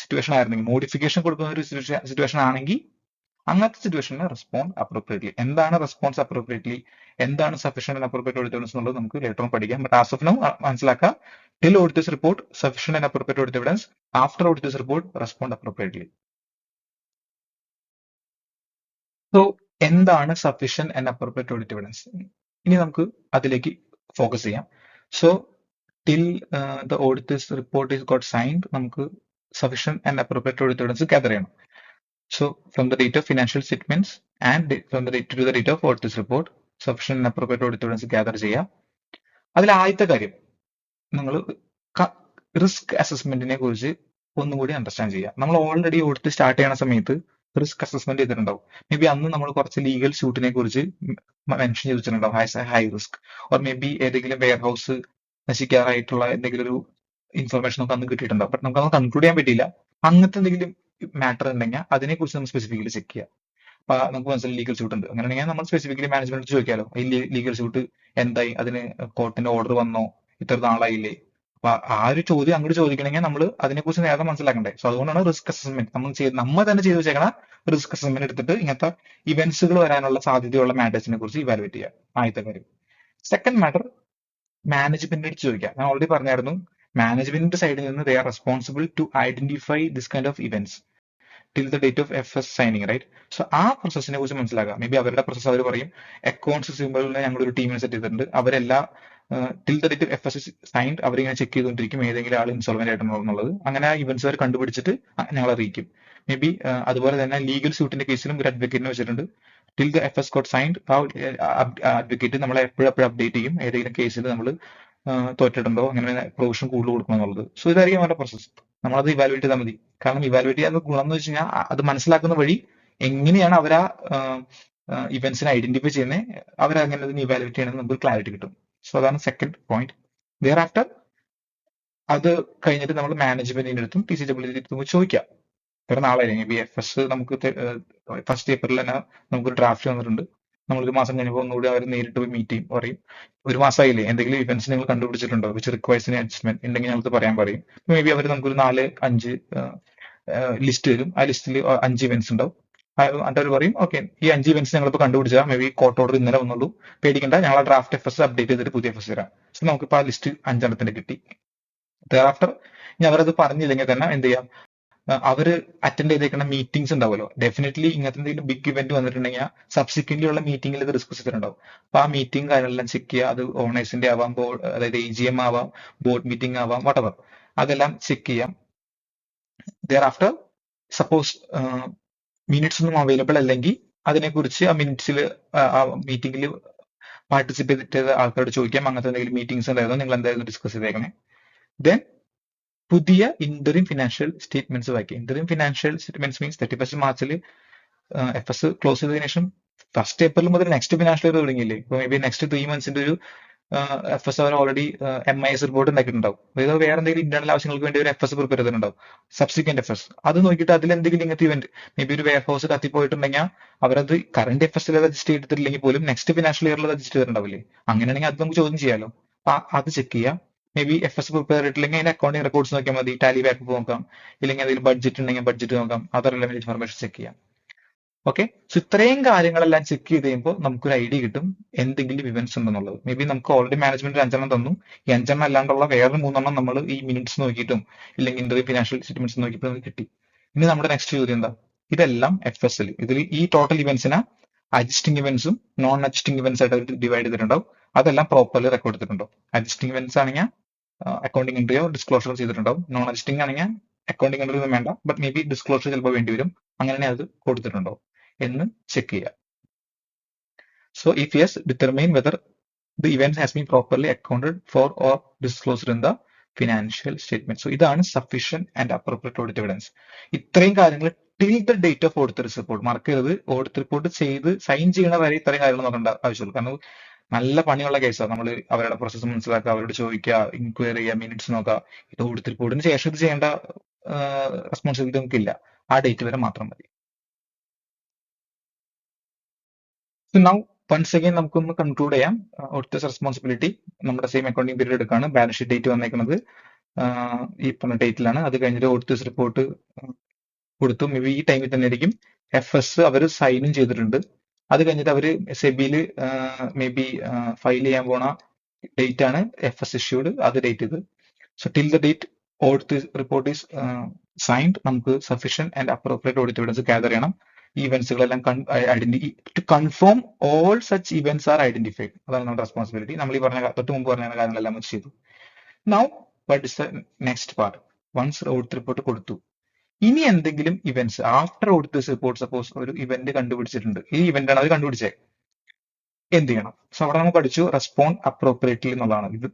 സിറ്റുവേഷൻ ആയിരുന്നെങ്കിൽ, മോഡിഫിക്കേഷൻ കൊടുക്കുന്ന ഒരു സിറ്റുവേഷൻ ആണെങ്കിൽ, അങ്ങനത്തെ സിറ്റുവേഷനിൽ റെസ്പോണ്ട് അപ്രോപ്രിയേറ്റ്ലി. എന്താണ് റെസ്പോൺസ് അപ്രോപ്രിയേറ്റ്ലി, എന്താണ് sufficient and appropriate audit evidence എന്നുള്ളത് നമുക്ക് ലേറ്റർ ഓൺ പഠിക്കാം. ബട്ട് ആസ് ഓഫ് നൗ മനസ്സിലാക്കുക, till auditor's report sufficient and appropriate audit evidence, after auditors report respond appropriately. So എന്താണ് sufficient and appropriate audit evidence? ഇനി നമുക്ക് അതിലേക്ക് focus ചെയ്യാം. So till the auditor's report is got signed, നമുക്ക് sufficient and appropriate audit evidence gather ചെയ്യണം. So from the date of financial statements and from the date to the date of auditors report sufficient and appropriate audit evidence gather ചെയ്യാം. അതിൽ ആദ്യത്തെ കാര്യം, നിങ്ങൾ risk അസസ്മെന്റിനെ കുറിച്ച് ഒന്നുകൂടി understand ചെയ്യുക. നമ്മൾ ഓൾറെഡി ഓഡിറ്റ് സ്റ്റാർട്ട് ചെയ്യുന്ന സമയത്ത് റിസ്ക് അസസ്മെന്റ് ചെയ്തിട്ടുണ്ടാവും. മേ ബി അന്ന് നമ്മൾ കുറച്ച് ലീഗൽ സ്യൂട്ടിനെ കുറിച്ച് മെൻഷൻ ചെയ്തിട്ടുണ്ടാവും, high risk, or may be ഏതെങ്കിലും വെയർ ഹൗസ് നശിക്കാറായിട്ടുള്ള എന്തെങ്കിലും ഒരു ഇൻഫർമേഷൻ നമുക്ക് അന്ന് കിട്ടിയിട്ടുണ്ടാവും. ബട്ട് നമുക്ക് അന്ന് കൺക്ലൂഡ് ചെയ്യാൻ പറ്റിയില്ല. അങ്ങനത്തെ എന്തെങ്കിലും മാറ്റർ ഉണ്ടെങ്കിൽ അതിനെക്കുറിച്ച് നമ്മൾ സ്പെസിഫിക്കലി ചെക്ക് ചെയ്യുക. അപ്പൊ നമുക്ക് മനസ്സിലായി ലീഗൽ സ്യൂട്ട് ഉണ്ട്, അങ്ങനെയാണെങ്കിൽ നമ്മൾ സ്പെസിഫിക്കലി മാനേജ്മെന്റ് ചോദിക്കാലോ, ഈ ലീഗൽ സ്യൂട്ട് എന്തായി, അതിന് കോർട്ടിന്റെ ഓർഡർ വന്നോ, ഇത്ര നാളായില്ലേ. അപ്പൊ ആ ഒരു ചോദ്യം അങ്ങോട്ട് ചോദിക്കണമെങ്കിൽ നമ്മൾ അതിനെക്കുറിച്ച് നേരത്തെ മനസ്സിലാക്കണ്ടേ. സോ അതുകൊണ്ടാണ് റിസ്ക് അസസ്മെന്റ് നമ്മൾ തന്നെ ചെയ്ത് വെച്ചേക്കണ റിസ്ക് അസസ്മെന്റ് എടുത്തിട്ട് ഇങ്ങനത്തെ ഇവന്റ്സുകൾ വരാനുള്ള സാധ്യതയുള്ള മാറ്റേഴ്സിനെ കുറിച്ച് ഇവാലുവേറ്റ് ചെയ്യുക. ആദ്യത്തെ കാര്യം. സെക്കൻഡ് മാറ്റർ, മാനേജ്മെന്റിന് ചോദിക്കുക. ഞാൻ ഓൾറെഡി പറഞ്ഞായിരുന്നു, മാനേജ്മെന്റിന്റെ സൈഡിൽ നിന്ന് they are responsible to identify this kind of events till the date of FS signing, right? So ആ പ്രോസസ്സിനെ കുറിച്ച് മനസ്സിലാക്കുക. മേ ബി അവരുടെ പ്രോസസ് അവർ പറയും, അക്കൗണ്ട്സ് റിസീവബിളിനെ ഞങ്ങളൊരു ടീമിനെ സെറ്റ് ചെയ്തിട്ടുണ്ട്, അവരെല്ലാം till the date of FS signed അവരിങ്ങനെ ചെക്ക് ചെയ്തുകൊണ്ടിരിക്കും ഏതെങ്കിലും ആൾ ഇൻസോൾവെന്റ് ആയിട്ടുണ്ടോ എന്നുള്ളത്. അങ്ങനെ ആ ഇവന്റ്സ് അവർ കണ്ടുപിടിച്ചിട്ട് ഞങ്ങൾ അറിയിക്കും. മേ ബി അതുപോലെ തന്നെ ലീഗൽ സ്യൂട്ടിന്റെ കേസിലും ഒരു അഡ്വക്കേറ്റിനെ വെച്ചിട്ടുണ്ട്. Till the FS got signed ആ അഡ്വക്കേറ്റ് നമ്മളെ എപ്പോഴും അപ്ഡേറ്റ് ചെയ്യും ഏതെങ്കിലും കേസിൽ നമ്മൾ തോറ്റിട്ടുണ്ടോ, അങ്ങനെ പ്രൊവിഷൻ കൂടുതൽ കൊടുക്കണം എന്നുള്ളത്. സോ ഇതായിരിക്കും അവരുടെ പ്രോസസ്. നമ്മളത് ഇവാലുവേറ്റ് ചെയ്താൽ മതി. കാരണം ഇവാലുവേറ്റ് ചെയ്യാൻ ഗുണം എന്ന് വെച്ച് കഴിഞ്ഞാൽ അത് മനസ്സിലാക്കുന്ന വഴി എങ്ങനെയാണ് അവർ ആ ഇവന്റ്സിനെ ഐഡന്റിഫൈ ചെയ്യുന്നത്, അവരങ്ങനെ അതിനെ ഇവാലുവേറ്റ് ചെയ്യണമെന്ന് നമുക്ക് ക്ലാരിറ്റി കിട്ടും. സോ അതാണ് സെക്കൻഡ് പോയിന്റ്. ദിയർ ആഫ്റ്റർ അത് കഴിഞ്ഞിട്ട് നമ്മൾ മാനേജ്മെന്റിന്റെ അടുത്തും TCWD അടുത്തും ചോദിക്കാം. വേറെ നാളെ മേ ബി FS നമുക്ക് 1 ഏപ്രിൽ തന്നെ നമുക്കൊരു ഡ്രാഫ്റ്റ് വന്നിട്ടുണ്ട്. നമ്മളൊരു മാസം കഴിഞ്ഞപ്പോൾ ഒന്നുകൂടി അവർ നേരിട്ട് പോയി മീറ്റ് ചെയ്യും, പറയും ഒരു മാസമായില്ലേ, എന്തെങ്കിലും ഇവന്റ്സ് നിങ്ങൾ കണ്ടുപിടിച്ചിട്ടുണ്ടോ വിച്ച് റിക്വയർസ് അഡ്ജസ്റ്റ്മെന്റ് ഉണ്ടെങ്കിൽ ഞങ്ങൾക്ക് പറയാൻ പറയും. മേ ബി അവർ നമുക്കൊരു 4-5 ലിസ്റ്റ് തരും. ആ ലിസ്റ്റിൽ 5 ഇവന്റ്സ് ഉണ്ടാവും. എന്നിട്ട് അവർ പറയും ഓക്കെ ഈ 5 ഇവന്റ്സ് ഞങ്ങളിപ്പോൾ കണ്ടുപിടിച്ചാൽ മേ ബി കോർട്ട് ഓർഡർ ഇന്നലെ വന്നുള്ളൂ, പേടിക്കണ്ട, ഞങ്ങൾ ഡ്രാഫ്റ്റ് എഫ് അപ്ഡേറ്റ് ചെയ്തിട്ട് പുതിയ എഫ് തരാം. സോ നമുക്കിപ്പോൾ ആ ലിസ്റ്റ് 5 കിട്ടി. ആഫ്റ്റർ ഇനി അവരത് പറഞ്ഞില്ലെങ്കിൽ തന്നെ എന്ത് ചെയ്യാം, അവര് അറ്റൻഡ് ചെയ്തേക്കുന്ന മീറ്റിംഗ്സ് ഉണ്ടാവുമല്ലോ, ഡെഫിനറ്റ്ലി ഇങ്ങനത്തെ എന്തെങ്കിലും ബിഗ് ഇവന്റ് വന്നിട്ടുണ്ടെങ്കിൽ സബ്സിക്വന്റ്ലി ഉള്ള മീറ്റിംഗിൽ ഇത് ഡിസ്കസ് ചെയ്തിട്ടുണ്ടാവും. അപ്പൊ ആ മീറ്റിംഗ് കാര്യങ്ങളെല്ലാം ചെക്ക് ചെയ്യുക. അത് ഓണേഴ്സിന്റെ ആവാം, ബോർഡ് അതായത് AGM ആവാം, ബോർഡ് മീറ്റിംഗ് ആവാം, വട്ടവർ, അതെല്ലാം ചെക്ക് ചെയ്യാം. ആഫ്റ്റർ സപ്പോസ് മിനിറ്റ്സ് ഒന്നും അവൈലബിൾ അല്ലെങ്കിൽ അതിനെക്കുറിച്ച് ആ മിനിറ്റ്സിൽ ആ മീറ്റിംഗിൽ പാർട്ടിസിപ്പേറ്റ് ചെയ്ത ആൾക്കാരോട് ചോദിക്കാം, അങ്ങനത്തെ എന്തെങ്കിലും മീറ്റിംഗ്സ് ഉണ്ടായിരുന്നു, നിങ്ങൾ എന്തായിരുന്നു ഡിസ്കസ് ചെയ്തേക്കണേ. ദെൻ പുതിയ ഇന്ററിം ഫിനാൻഷ്യൽ സ്റ്റേറ്റ്മെന്റ്സ് വായിക്കുക. ഇന്ററിം ഫിനാൻഷ്യൽ സ്റ്റേറ്റ്മെന്റ്സ് മീൻസ് 31 മാർച്ചിൽ FS ക്ലോസ് ചെയ്തതിനു ശേഷം 1 ഏപ്രിൽ മുതൽ നെക്സ്റ്റ് ഫിനാൻഷ്യൽ ഇയർ തുടങ്ങിയില്ലേ. ഇപ്പൊ മേ ബി നെക്സ്റ്റ് 3 മന്ത്സിന്റെ ഒരു FS അവർ ഓൾറെഡി MIS റിപ്പോർട്ട് ഉണ്ടാക്കിയിട്ടുണ്ടാവും. അതായത് വേറെ എന്തെങ്കിലും ഇന്റേണൽ ആവശ്യങ്ങൾക്ക് വേണ്ടി ഒരു FS പ്രിപ്പയർ ചെയ്തിട്ടുണ്ടാവും, സബ്സിക്വന്റ് FS. അത് നോക്കിയിട്ട് അതിൽ എന്തെങ്കിലും ഇങ്ങനത്തെ ഇവന്റ് മേ ബി ഒരു വെയർ ഹൗസ് കത്തിപ്പോയിട്ടുണ്ടെങ്കിൽ അവരത് കറന്റ് FS രജിസ്റ്റർ ചെയ്തിട്ടില്ലെങ്കിൽ പോലും നെക്സ്റ്റ് ഫിനാൻഷ്യൽ ഇയറിൽ രജിസ്റ്റർ ചെയ്തിട്ടുണ്ടാവില്ലേ. അങ്ങനെയാണെങ്കിൽ അത് നമുക്ക് ചോദ്യം ചെയ്യാലോ. അപ്പൊ അത് ചെക്ക് ചെയ്യാം. മേ ബി FS പ്രിപ്പയർ ചെയ്തിട്ടില്ലെങ്കിൽ അതിന്റെ അക്കൗണ്ടിംഗ് റെക്കോർഡ്സ് നോക്കിയാൽ മതി, ടാലി ബാക്കപ്പ് നോക്കാം, ഇല്ലെങ്കിൽ എന്തെങ്കിലും ബഡ്ജറ്റ് ഉണ്ടെങ്കിൽ ബഡ്ജറ്റ് നോക്കാം, അതർ റിലവന്റ് ഇൻഫർമേഷൻ ചെക്ക് ചെയ്യാം. ഓക്കെ, സോ ഇത്രയും കാര്യങ്ങളെല്ലാം ചെക്ക് ചെയ്ത് കഴിയുമ്പോൾ നമുക്കൊരു ഐഡിയ കിട്ടും എന്തെങ്കിലും ഇവന്റ്സ് ഉണ്ടെന്നുള്ളത്. മേ ബി നമുക്ക് ഓൾറെഡി മാനേജ്മെന്റ് 5 തന്നു, ഈ 5 അല്ലാണ്ടുള്ള വേറെ 3 നമ്മൾ ഈ മിനിറ്റ്സ് നോക്കിയിട്ടും ഇല്ലെങ്കിൽ ഇന്റർവ്യൂ ഫിനാൻഷ്യൽ സ്റ്റേറ്റ്മെന്റ്സ് നോക്കിയപ്പോൾ നമുക്ക് കിട്ടി. ഇനി നമ്മുടെ നെക്സ്റ്റ് ചോദ്യം എന്താ, ഇതെല്ലാം FS ഇതിൽ ഈ ടോട്ടൽ ഇവന്റ്സിനെ അഡ്ജസ്റ്റിംഗ് ഇവന്റ്സും നോൺ അഡ്ജസ്റ്റിംഗ് ഇവന്റ്സ് ആയിട്ട് ഡിവൈഡ് ചെയ്തിട്ടുണ്ടാവും. അതെല്ലാം പ്രോപ്പർലി റെക്കോർഡ് ചെയ്തിട്ടുണ്ടോ. അഡ്ജസ്റ്റിംഗ് ഇവന്റ്സ് ആണെങ്കിൽ അക്കൗണ്ടിംഗ് എൻട്രിയോ ഡിസ്ക്ലോഷർ ചെയ്തിട്ടുണ്ടാവും. നോൺ അഡ്ജസ്റ്റിംഗ് ആണെങ്കിൽ അക്കൗണ്ടിംഗ് എൻട്രി ഒന്നും വേണ്ട, ബട്ട് മേ ബി ഡിസ്ക്ലോഷർ ചിലപ്പോൾ വേണ്ടി വരും. അങ്ങനെ അത് കൊടുത്തിട്ടുണ്ടോ എന്ന് ചെക്ക് ചെയ്യുക. So if yes, determine whether the event has been properly accounted for or disclosed in the financial statement. So ഇതാണ് sufficient and appropriate audit evidence. ഇത്രയും കാര്യങ്ങൾ till the date of audit report. Mark ചെയ്തത് audit report ചെയ്ത് sign ചെയ്യണ വരെ ഇത്രയും കാര്യങ്ങൾ നോക്കേണ്ട ആവശ്യമുള്ളൂ. കാരണം നല്ല പണിയുള്ള കേസാണ്. നമ്മൾ അവരുടെ പ്രോസസ്സ് മനസ്സിലാക്കുക, അവരോട് ചോദിക്കുക, ഇൻക്വയറി ചെയ്യുക, മിനിറ്റ്സ് നോക്കുക. ഇത് ഓഡിറ്റ് റിപ്പോർട്ടിന് ശേഷം ഇത് ചെയ്യേണ്ട റെസ്പോൺസിബിലിറ്റി നമുക്കില്ല. ആ ഡേറ്റ് വരെ മാത്രം മതി. സോ നൗ വൺസ് അഗൈൻ നമുക്കൊന്ന് കൺക്ലൂഡ് ചെയ്യാം. ഓഡിറ്റേഴ്സ് റെസ്പോൺസിബിലിറ്റി നമ്മുടെ സെയിം അക്കൗണ്ടിംഗ് പീരീഡ് എടുക്കാണ്. ബാലൻസ് ഷീറ്റ് ഡേറ്റ് വന്നേക്കുന്നത് ഈ പറഞ്ഞ ഡേറ്റിലാണ്. അത് കഴിഞ്ഞിട്ട് ഓഡിറ്റേഴ്സ് റിപ്പോർട്ട് കൊടുത്തു. മേ ബി ഈ ടൈമിൽ തന്നെ ആയിരിക്കും FS അവർ സൈനും ചെയ്തിട്ടുണ്ട്. അത് കഴിഞ്ഞിട്ട് അവർ സെബിയിൽ മേ ബി ഫയൽ ചെയ്യാൻ പോണ ഡേറ്റ് ആണ് FS ഇഷ്യൂഡ്, അത് ഡേറ്റ് ചെയ്ത്. So till the date audit report is signed, നമുക്ക് sufficient and appropriate audit evidence gather ചെയ്യണം. ഈ ഇവന്റ്സുകളെല്ലാം to confirm all such events are identified. അതാണ് നമ്മുടെ റെസ്പോൺസിബിലിറ്റി. നമ്മൾ ഈ പറഞ്ഞ തൊട്ട് മുമ്പ് പറഞ്ഞ കാര്യങ്ങളെല്ലാം വെച്ച് ചെയ്തു. Now what is the next part. Once audit report കൊടുത്തു, ഇനി എന്തെങ്കിലും events after auditors report, suppose ഒരു ഇവന്റ് കണ്ടുപിടിച്ചിട്ടുണ്ട്, ഈ ഇവന്റ് ആണ് അത് കണ്ടുപിടിച്ചത്, എന്ത് ചെയ്യണം? സോ അവിടെ നമ്മൾ പഠിച്ചു റെസ്പോണ്ട് അപ്രോപ്രിയറ്റ്ലി എന്നുള്ളതാണ്. ഇത്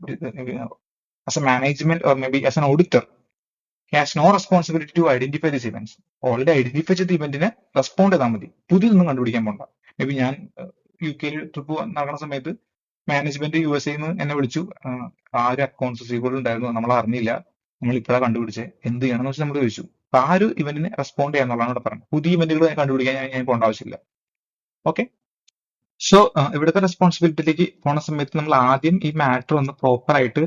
as a management or may be as an auditor has no responsibility to identify this events. Already identify ചെയ്ത ഇവന്റിനെ റെസ്പോണ്ട് ചെയ്താൽ മതി, പുതിയതൊന്നും കണ്ടുപിടിക്കാൻ പോണ്ട. മേ ബി ഞാൻ UK ട്രിപ്പ് നടക്കുന്ന സമയത്ത് മാനേജ്മെന്റ് USA എന്നെ വിളിച്ചു, ആ ഒരു അക്കൗണ്ട്സ് റിസീവബിൾ ഉണ്ടായിരുന്നു, നമ്മൾ അറിഞ്ഞില്ല, നമ്മൾ ഇപ്പോഴാണ് കണ്ടുപിടിച്ചത്, എന്ത് ചെയ്യണം എന്ന് വെച്ചാൽ നമ്മൾ ചോദിച്ചു. അപ്പൊ ആ ഒരു ഇവന്റിനെ റെസ്പോണ്ട് ചെയ്യാന്നുള്ളതാണ് ഇവിടെ പറഞ്ഞത്. പുതിയ ഇവന്റുകൾ കണ്ടുപിടിക്കാൻ ഞാൻ പോകേണ്ട ആവശ്യമില്ല. ഓക്കെ, സോ ഇവിടുത്തെ റെസ്പോൺസിബിലിറ്റിയിലേക്ക് പോണ സമയത്ത് നമ്മൾ ആദ്യം ഈ മാറ്റർ ഒന്ന് പ്രോപ്പർ ആയിട്ട്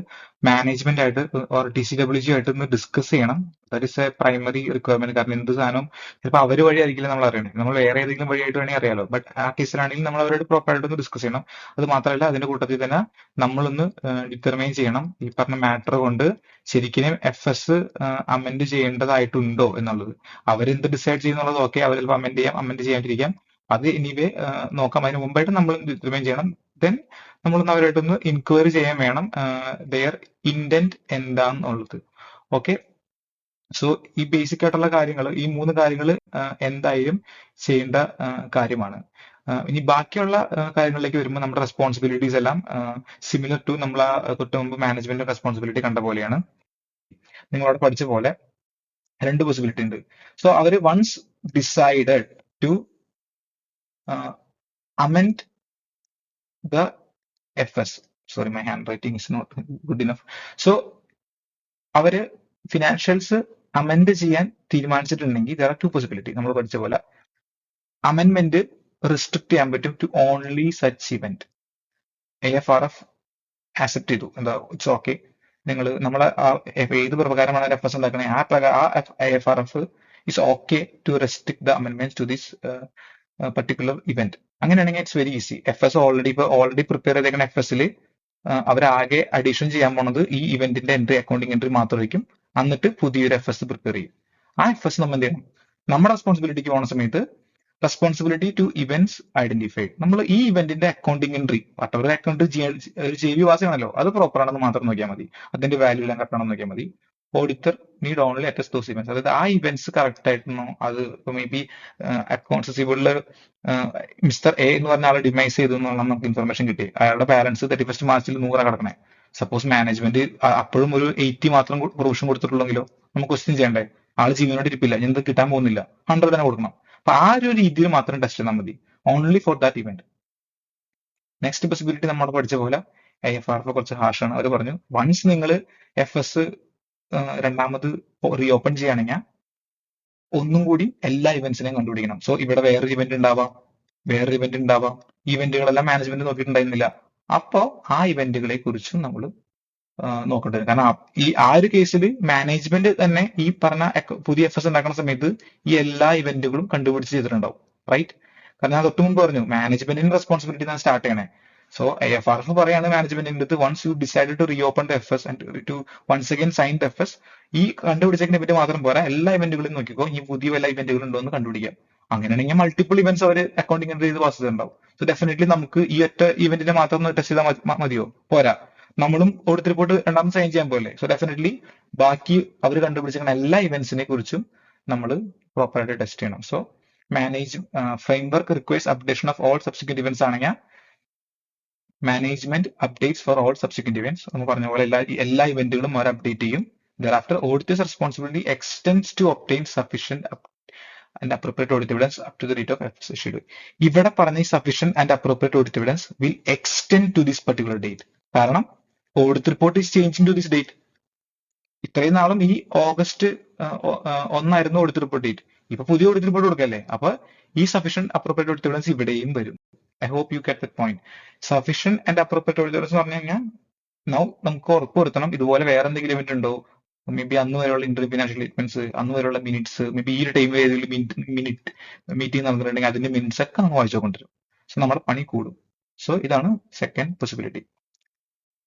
മാനേജ്മെന്റ് ആയിട്ട് ഓർ TCWG ആയിട്ട് ഒന്ന് ഡിസ്കസ് ചെയ്യണം. That is A primary requirement. കാരണം എന്ത് സാധനം ചിലപ്പോൾ അവർ വഴി ആയിരിക്കില്ല നമ്മൾ അറിയണേ, നമ്മൾ വേറെ ഏതെങ്കിലും വഴിയായിട്ട് വേണമെങ്കിൽ അറിയാലോ. ബട്ട് ആ കേസിലാണെങ്കിൽ നമ്മൾ അവരോട് പ്രോപ്പർ ആയിട്ട് ഒന്ന് ഡിസ്കസ് ചെയ്യണം. അത് മാത്രമല്ല അതിന്റെ കൂട്ടത്തിൽ തന്നെ നമ്മളൊന്ന് ഡിറ്റർമൈൻ ചെയ്യണം ഈ പറഞ്ഞ മാറ്റർ കൊണ്ട് ശരിക്കും FS അമെൻഡ് ചെയ്യേണ്ടതായിട്ടുണ്ടോ എന്നുള്ളത്. അവരെന്ത് ഡിസൈഡ് ചെയ്യുന്നുള്ളത് ഓക്കെ, അവർ ചിലപ്പോൾ അമെൻഡ് ചെയ്യാം, അമെൻഡ് ചെയ്യാണ്ടിരിക്കാം. അത് എനിവേ നോക്കാം. അതിന് മുമ്പായിട്ട് നമ്മൾ ഡിറ്റർമൈൻ ചെയ്യണം. ദെൻ നമ്മളൊന്ന് അവരായിട്ടൊന്ന് ഇൻക്വയറി ചെയ്യാൻ വേണം ദെയർ ഇന്റന്റ് എന്താന്നുള്ളത്. ഓക്കെ, സോ ഈ ബേസിക് ആയിട്ടുള്ള കാര്യങ്ങൾ, ഈ 3 കാര്യങ്ങൾ എന്തായാലും ചെയ്യേണ്ട കാര്യമാണ്. ഇനി ബാക്കിയുള്ള കാര്യങ്ങളിലേക്ക് വരുമ്പോൾ നമ്മുടെ റെസ്പോൺസിബിലിറ്റീസ് എല്ലാം സിമിലർ ടു നമ്മൾ ആ തൊട്ട് മുമ്പ് മാനേജ്മെന്റ് റെസ്പോൺസിബിലിറ്റി കണ്ട പോലെയാണ്. നിങ്ങളവിടെ പഠിച്ച പോലെ 2 പോസിബിലിറ്റി ഉണ്ട്. സോ അവർ once decided to amend the FS. Sorry, my handwriting is not good enough. So അവര് ഫിനാൻഷ്യൽസ് അമെൻഡ് ചെയ്യാൻ തീരുമാനിച്ചിട്ടുണ്ടെങ്കിൽ there are 2 പോസിബിലിറ്റി. നമ്മൾ പഠിച്ച പോലെ അമെൻമെന്റ് റെസ്ട്രിക്ട് ചെയ്യാൻ പറ്റും to only such event. AFRF accept ചെയ്തു, എന്താ ഇറ്റ്സ് ഓക്കെ, നിങ്ങൾ നമ്മളെ ഏത് പ്രകാരമാണ് FS ഉണ്ടാക്കുന്നത് ആ AFRF it's okay to restrict the amendment to this particular event. അങ്ങനെയാണെങ്കിൽ it's very easy. F S already prepare ചെയ്തേക്കുന്ന എഫ് എസിൽ അവരാകെ അഡീഷൻ ചെയ്യാൻ പോണത് ഈ ഇവന്റിന്റെ എൻട്രി, അക്കൗണ്ടിങ് എൻട്രി മാത്രമായിരിക്കും. എന്നിട്ട് പുതിയൊരു എഫ് എസ് പ്രിപ്പയർ ചെയ്യും. ആ എഫ് എസ് നമ്മൾ എന്ത് ചെയ്യണം? നമ്മുടെ റെസ്പോൺസിബിലിറ്റിക്ക് പോകുന്ന സമയത്ത് റെസ്പോൺസിബിലിറ്റി ടു ഇവന്റ്സ് ഐഡന്റിഫൈഡ്, നമ്മൾ ഈ ഇവന്റിന്റെ അക്കൗണ്ടിങ് എൻട്രി വട്ടവർ അക്കൗണ്ട് ഒരു JV വാസിയാണല്ലോ, അത് പ്രോപ്പർ ആണെന്ന് മാത്രം നോക്കിയാൽ മതി. അതിന്റെ വാല്യൂ എല്ലാം കറക്റ്റ് ആണെന്ന് നോക്കിയാൽ മതി. Auditor need only attest those events, അതായത് ആ ഇവന്റ്സ് കറക്റ്റ് ആയിട്ടോ, അത് മേ ബി അക്കൗണ്ട്സ് റിസീവബിളില് മിസ്റ്റർ എ എന്ന് പറഞ്ഞ ആളെ ഡിമൈസ് ചെയ്തു എന്നുള്ള നമുക്ക് ഇൻഫർമേഷൻ കിട്ടി. അയാളുടെ ബാലൻസ് 31 മാർച്ചിൽ 100 കിടക്കണേ. സപ്പോസ് മാനേജ്മെന്റ് അപ്പോഴും ഒരു 80 മാത്രം പ്രൊവിഷൻ കൊടുത്തിട്ടുള്ളെങ്കിലോ നമുക്ക് ക്വസ്റ്റ്യൻ ചെയ്യണ്ടേ? ആള് ജീവനോട് ഇരിപ്പില്ല, എന്ത് കിട്ടാൻ പോകുന്നില്ല, 100 തന്നെ കൊടുക്കണം. അപ്പൊ ആ ഒരു രീതിയിൽ മാത്രം ടെസ്റ്റ് ചെയ്താൽ മതി, only for that event. Next possibility നമ്മൾ പഠിച്ച പോലെ AFRF കുറച്ച് ഹാർഷാണ്. അവർ പറഞ്ഞു വൺസ് നിങ്ങൾ FS രണ്ടാമത് റീഓപ്പൺ ചെയ്യുകയാണെങ്കിൽ ഒന്നും കൂടി എല്ലാ ഇവന്റ്സിനെയും കണ്ടുപിടിക്കണം. സോ ഇവിടെ വേറൊരു ഇവന്റ് ഉണ്ടാവാം, വേറൊരു ഇവന്റ് ഉണ്ടാവാം. ഇവന്റുകളെല്ലാം മാനേജ്മെന്റ് നോക്കിയിട്ടുണ്ടായിരുന്നില്ല. അപ്പോ ആ ഇവന്റുകളെ കുറിച്ചും നമ്മൾ നോക്കേണ്ടത്. കാരണം ആ ഒരു കേസിൽ മാനേജ്മെന്റ് തന്നെ ഈ പറഞ്ഞ പുതിയ FS ഉണ്ടാക്കുന്ന സമയത്ത് ഈ എല്ലാ ഇവന്റുകളും കണ്ടുപിടിച്ച് ചെയ്തിട്ടുണ്ടാവും, റൈറ്റ്? കാരണം ഞാൻ തൊട്ട് മുമ്പ് പറഞ്ഞു മാനേജ്മെന്റിന്റെ റെസ്പോൺസിബിലിറ്റി ആണ് സ്റ്റാർട്ട് ചെയ്യണേ. സോ AFRF പറയാണ് മാനേജ്മെന്റിന്റെ അടുത്ത് once you decide to reopen the FS and to once again sign the FS, ഈ കണ്ടുപിടിച്ചതിനെ പറ്റി മാത്രം പോരാ, എല്ലാ ഇവന്റുകളും നോക്കിക്കോ, ഈ പുതിയ വല്ല ഇവന്റുകൾ ഉണ്ടോ എന്ന് കണ്ടുപിടിക്കാം. അങ്ങനെയാണെങ്കിൽ മൾട്ടിപ്പിൾ ഇവന്റ്സ് അവർ അക്കൗണ്ടിങ് എൻട്രി ചെയ്ത് പാസ് ചെയ്തിട്ടുണ്ടാവും. സോ ഡെഫിനറ്റ്ലി നമുക്ക് ഈ ഒറ്റ ഇവന്റിനെ മാത്രം ഒന്ന് ടെസ്റ്റ് ചെയ്താൽ മതിയോ? പോരാ, നമ്മളും ഓഡിറ്റ് റിപ്പോർട്ട് രണ്ടാമത് സൈൻ ചെയ്യാൻ പോലെ. സോ ഡെഫിനറ്റ്ലി ബാക്കി അവർ കണ്ടുപിടിച്ചിരിക്കുന്ന എല്ലാ ഇവന്റ്സിനെ കുറിച്ചും നമ്മൾ പ്രോപ്പർ ആയിട്ട് ടെസ്റ്റ് ചെയ്യണം. So framework requires updation of all subsequent events ആണെങ്കിൽ management updates for all subsequent events എന്ന് പറഞ്ഞ പോലെ എല്ലാ ഇവന്റുകളും അവർ അപ്ഡേറ്റ് ചെയ്യും. Thereafter, auditor's responsibility extends to obtain sufficient and appropriate audit evidence up to the date of FS issued. ഇവിടെ പറഞ്ഞ sufficient and appropriate audit evidence will extend to this particular date. കാരണം audit report is changing to this date. ഇത്രയും നാളും ഈ August 1 audit report date, ഇപ്പൊ പുതിയ audit report കൊടുക്കല്ലേ, അപ്പൊ ഈ സഫീഷ്യന്റ് അപ്രോപ്രിയേറ്റ് ഓഡിറ്റ് എവിഡൻസ് ഇവിടെയും വരും. I hope you get that point. Sufficient and appropriate audit evidence പറഞ്ഞു കഴിഞ്ഞാൽ നമുക്ക് ഉറപ്പ് വരുത്തണം ഇതുപോലെ വേറെ എന്തെങ്കിലും ഇവന്റ് ഉണ്ടോ, മേ ബി അന്ന് വരെയുള്ള ഇന്റർവ്യൂ ഫിനാൻഷ്യൽ സ്റ്റേറ്റ്മെന്റ്സ്, അന്ന് വരെയുള്ള മിനിറ്റ്സ്, മേ ബി ഈ ഒരു ടൈം ഏതെങ്കിലും മിനിറ്റ് മീറ്റിംഗ് നടന്നിട്ടുണ്ടെങ്കിൽ അതിന്റെ മിനിറ്റ്സ് ഒക്കെ നമ്മൾ വായിച്ചുകൊണ്ടിരും. സോ നമ്മുടെ പണി കൂടും. സോ ഇതാണ് സെക്കൻഡ് പോസിബിലിറ്റി.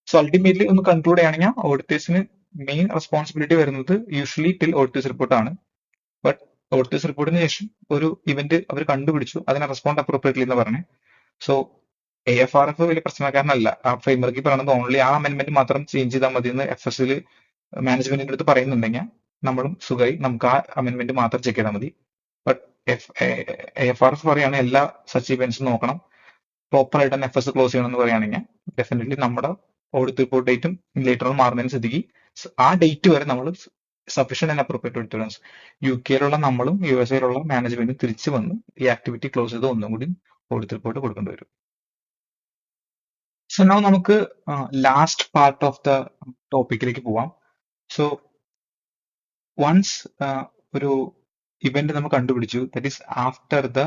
സോ അൾട്ടിമേറ്റ്ലി ഒന്ന് കൺക്ലൂഡ് ചെയ്യുകയാണെങ്കിൽ ഓഡിറ്റേഴ്സിന് മെയിൻ റെസ്പോൺസിബിലിറ്റി വരുന്നത് യൂഷ്വലി ടിൽ ഓഡിറ്റേഴ്സ് റിപ്പോർട്ട് ആണ്. ബട്ട് ഓഡിറ്റേഴ്സ് റിപ്പോർട്ടിന് ശേഷം ഒരു ഇവന്റ് അവർ കണ്ടുപിടിച്ചു, അതിനെ റെസ്പോണ്ട് അപ്രോപ്രിയറ്റ്ലി എന്ന് പറഞ്ഞു. സോ AFRF വലിയ പ്രശ്നക്കാരനല്ല. ആ ഫ്രെയിംവർക്കിൽ പറയുന്നത് ഓൺലി ആ അമെന്റ്മെന്റ് മാത്രം ചേഞ്ച് ചെയ്താൽ മതി എന്ന് FS മാനേജ്മെന്റിന്റെ അടുത്ത് പറയുന്നുണ്ടെങ്കിൽ നമ്മളും സുഖമായി നമുക്ക് ആ അമെന്റ്മെന്റ് മാത്രം ചെക്ക് ചെയ്താൽ മതി. ബട്ട് AFRF പറയാണ് എല്ലാ സച്ച് ഇവന്റ്സും നോക്കണം, പ്രോപ്പർ ആയിട്ട് തന്നെ FS ക്ലോസ് ചെയ്യണം എന്ന് പറയുകയാണെങ്കിൽ ഡെഫിനറ്റ്ലി നമ്മുടെ ഓഡിറ്റ് റിപ്പോർട്ട് ഡേറ്റും ലേറ്റർ ഓൺ മാറുന്നതിന് സ്ഥിതിക്ക് ആ ഡേറ്റ് വരെ നമ്മൾ sufficient and appropriate audit evidence UK നമ്മളും USA മാനേജ്മെന്റും തിരിച്ചു വന്ന് ഈ ആക്ടിവിറ്റി ക്ലോസ് ചെയ്ത് ഒന്നും കൂടി ഓഡിറ്റ് റിപ്പോർട്ട് കൊടുക്കേണ്ടി വരും. സോ നൗ നമുക്ക് ലാസ്റ്റ് പാർട്ട് ഓഫ് ദ ടോപ്പിക്കിലേക്ക് പോവാം. സോ വൺസ് ഒരു ഇവന്റ് നമ്മൾ കണ്ടുപിടിച്ചു, that is after the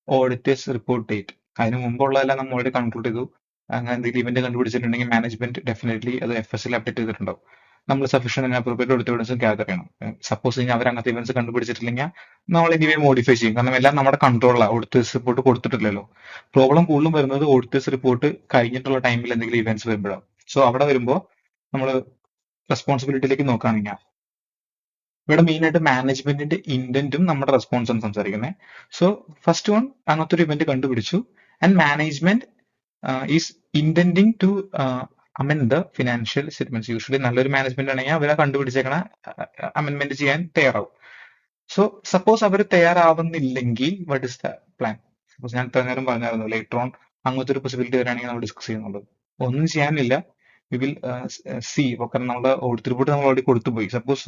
auditor's report date. അതിന് മുമ്പുള്ളതെല്ലാം നമ്മൾ ഓൾറെഡി കൺക്ലൂഡ് ചെയ്തു. അങ്ങനെ എന്തെങ്കിലും ഇവന്റ് കണ്ടുപിടിച്ചിട്ടുണ്ടെങ്കിൽ മാനേജ്മെന്റ് ഡെഫിനറ്റ്ലി അത് FS അപ്ഡേറ്റ് ചെയ്തിട്ടുണ്ടാവും. നമ്മൾ sufficient and appropriate audit evidence gather ചെയ്യണം. സപ്പോസ് കഴിഞ്ഞാൽ അവർ അങ്ങനത്തെ ഇവന്റ്സ് കണ്ടുപിടിച്ചിട്ടില്ലെങ്കിൽ നമ്മൾ എനിവേ മോഡിഫൈ ചെയ്യും. കാരണം എല്ലാം നമ്മുടെ കൺട്രോളിലാണ്. ഓഡിറ്റേഴ്സ് റിപ്പോർട്ട് കൊടുത്തിട്ടില്ലല്ലോ. പ്രോബ്ലം കൂടുതലും വരുന്നത് ഓഡിറ്റേഴ്സ് റിപ്പോർട്ട് കഴിഞ്ഞിട്ടുള്ള ടൈമിൽ എന്തെങ്കിലും ഇവന്റ്സ് വരുമ്പോഴാണ്. സോ അവിടെ വരുമ്പോൾ നമ്മൾ റെസ്പോൺസിബിലിറ്റിയിലേക്ക് നോക്കുകയാണെങ്കിൽ ഇവിടെ മെയിൻ ആയിട്ട് മാനേജ്മെന്റിന്റെ ഇന്റന്റും നമ്മുടെ റെസ്പോൺസും സംസാരിക്കുന്നത്. സോ ഫസ്റ്റ് വൺ, അങ്ങനത്തെ ഒരു ഇവന്റ് കണ്ടുപിടിച്ചു and management is intending to amend the financial statements. Usually നല്ലൊരു മാനേജ്മെന്റ് ആണെങ്കിൽ അവരെ കണ്ടുപിടിച്ചേക്കണ അമെന്റ്മെന്റ് ചെയ്യാൻ തയ്യാറാവും. സോ സപ്പോസ് അവർ തയ്യാറാവുന്നില്ലെങ്കിൽ what is the plan? Suppose ഞാൻ ഇത്ര നേരം പറഞ്ഞായിരുന്നു ലേറ്റർ ഓൺ അങ്ങനത്തെ ഒരു പോസിബിലിറ്റി വരാണെങ്കിൽ നമ്മൾ ഡിസ്കസ് ചെയ്യുന്നുള്ളത്. ഒന്നും ചെയ്യാനില്ല, വി വിൽ സി. കാരണം നമ്മുടെ ഓഡിറ്റ് റിപ്പോർട്ട് നമ്മൾ ഓൾറെഡി കൊടുത്തുപോയി. സപ്പോസ്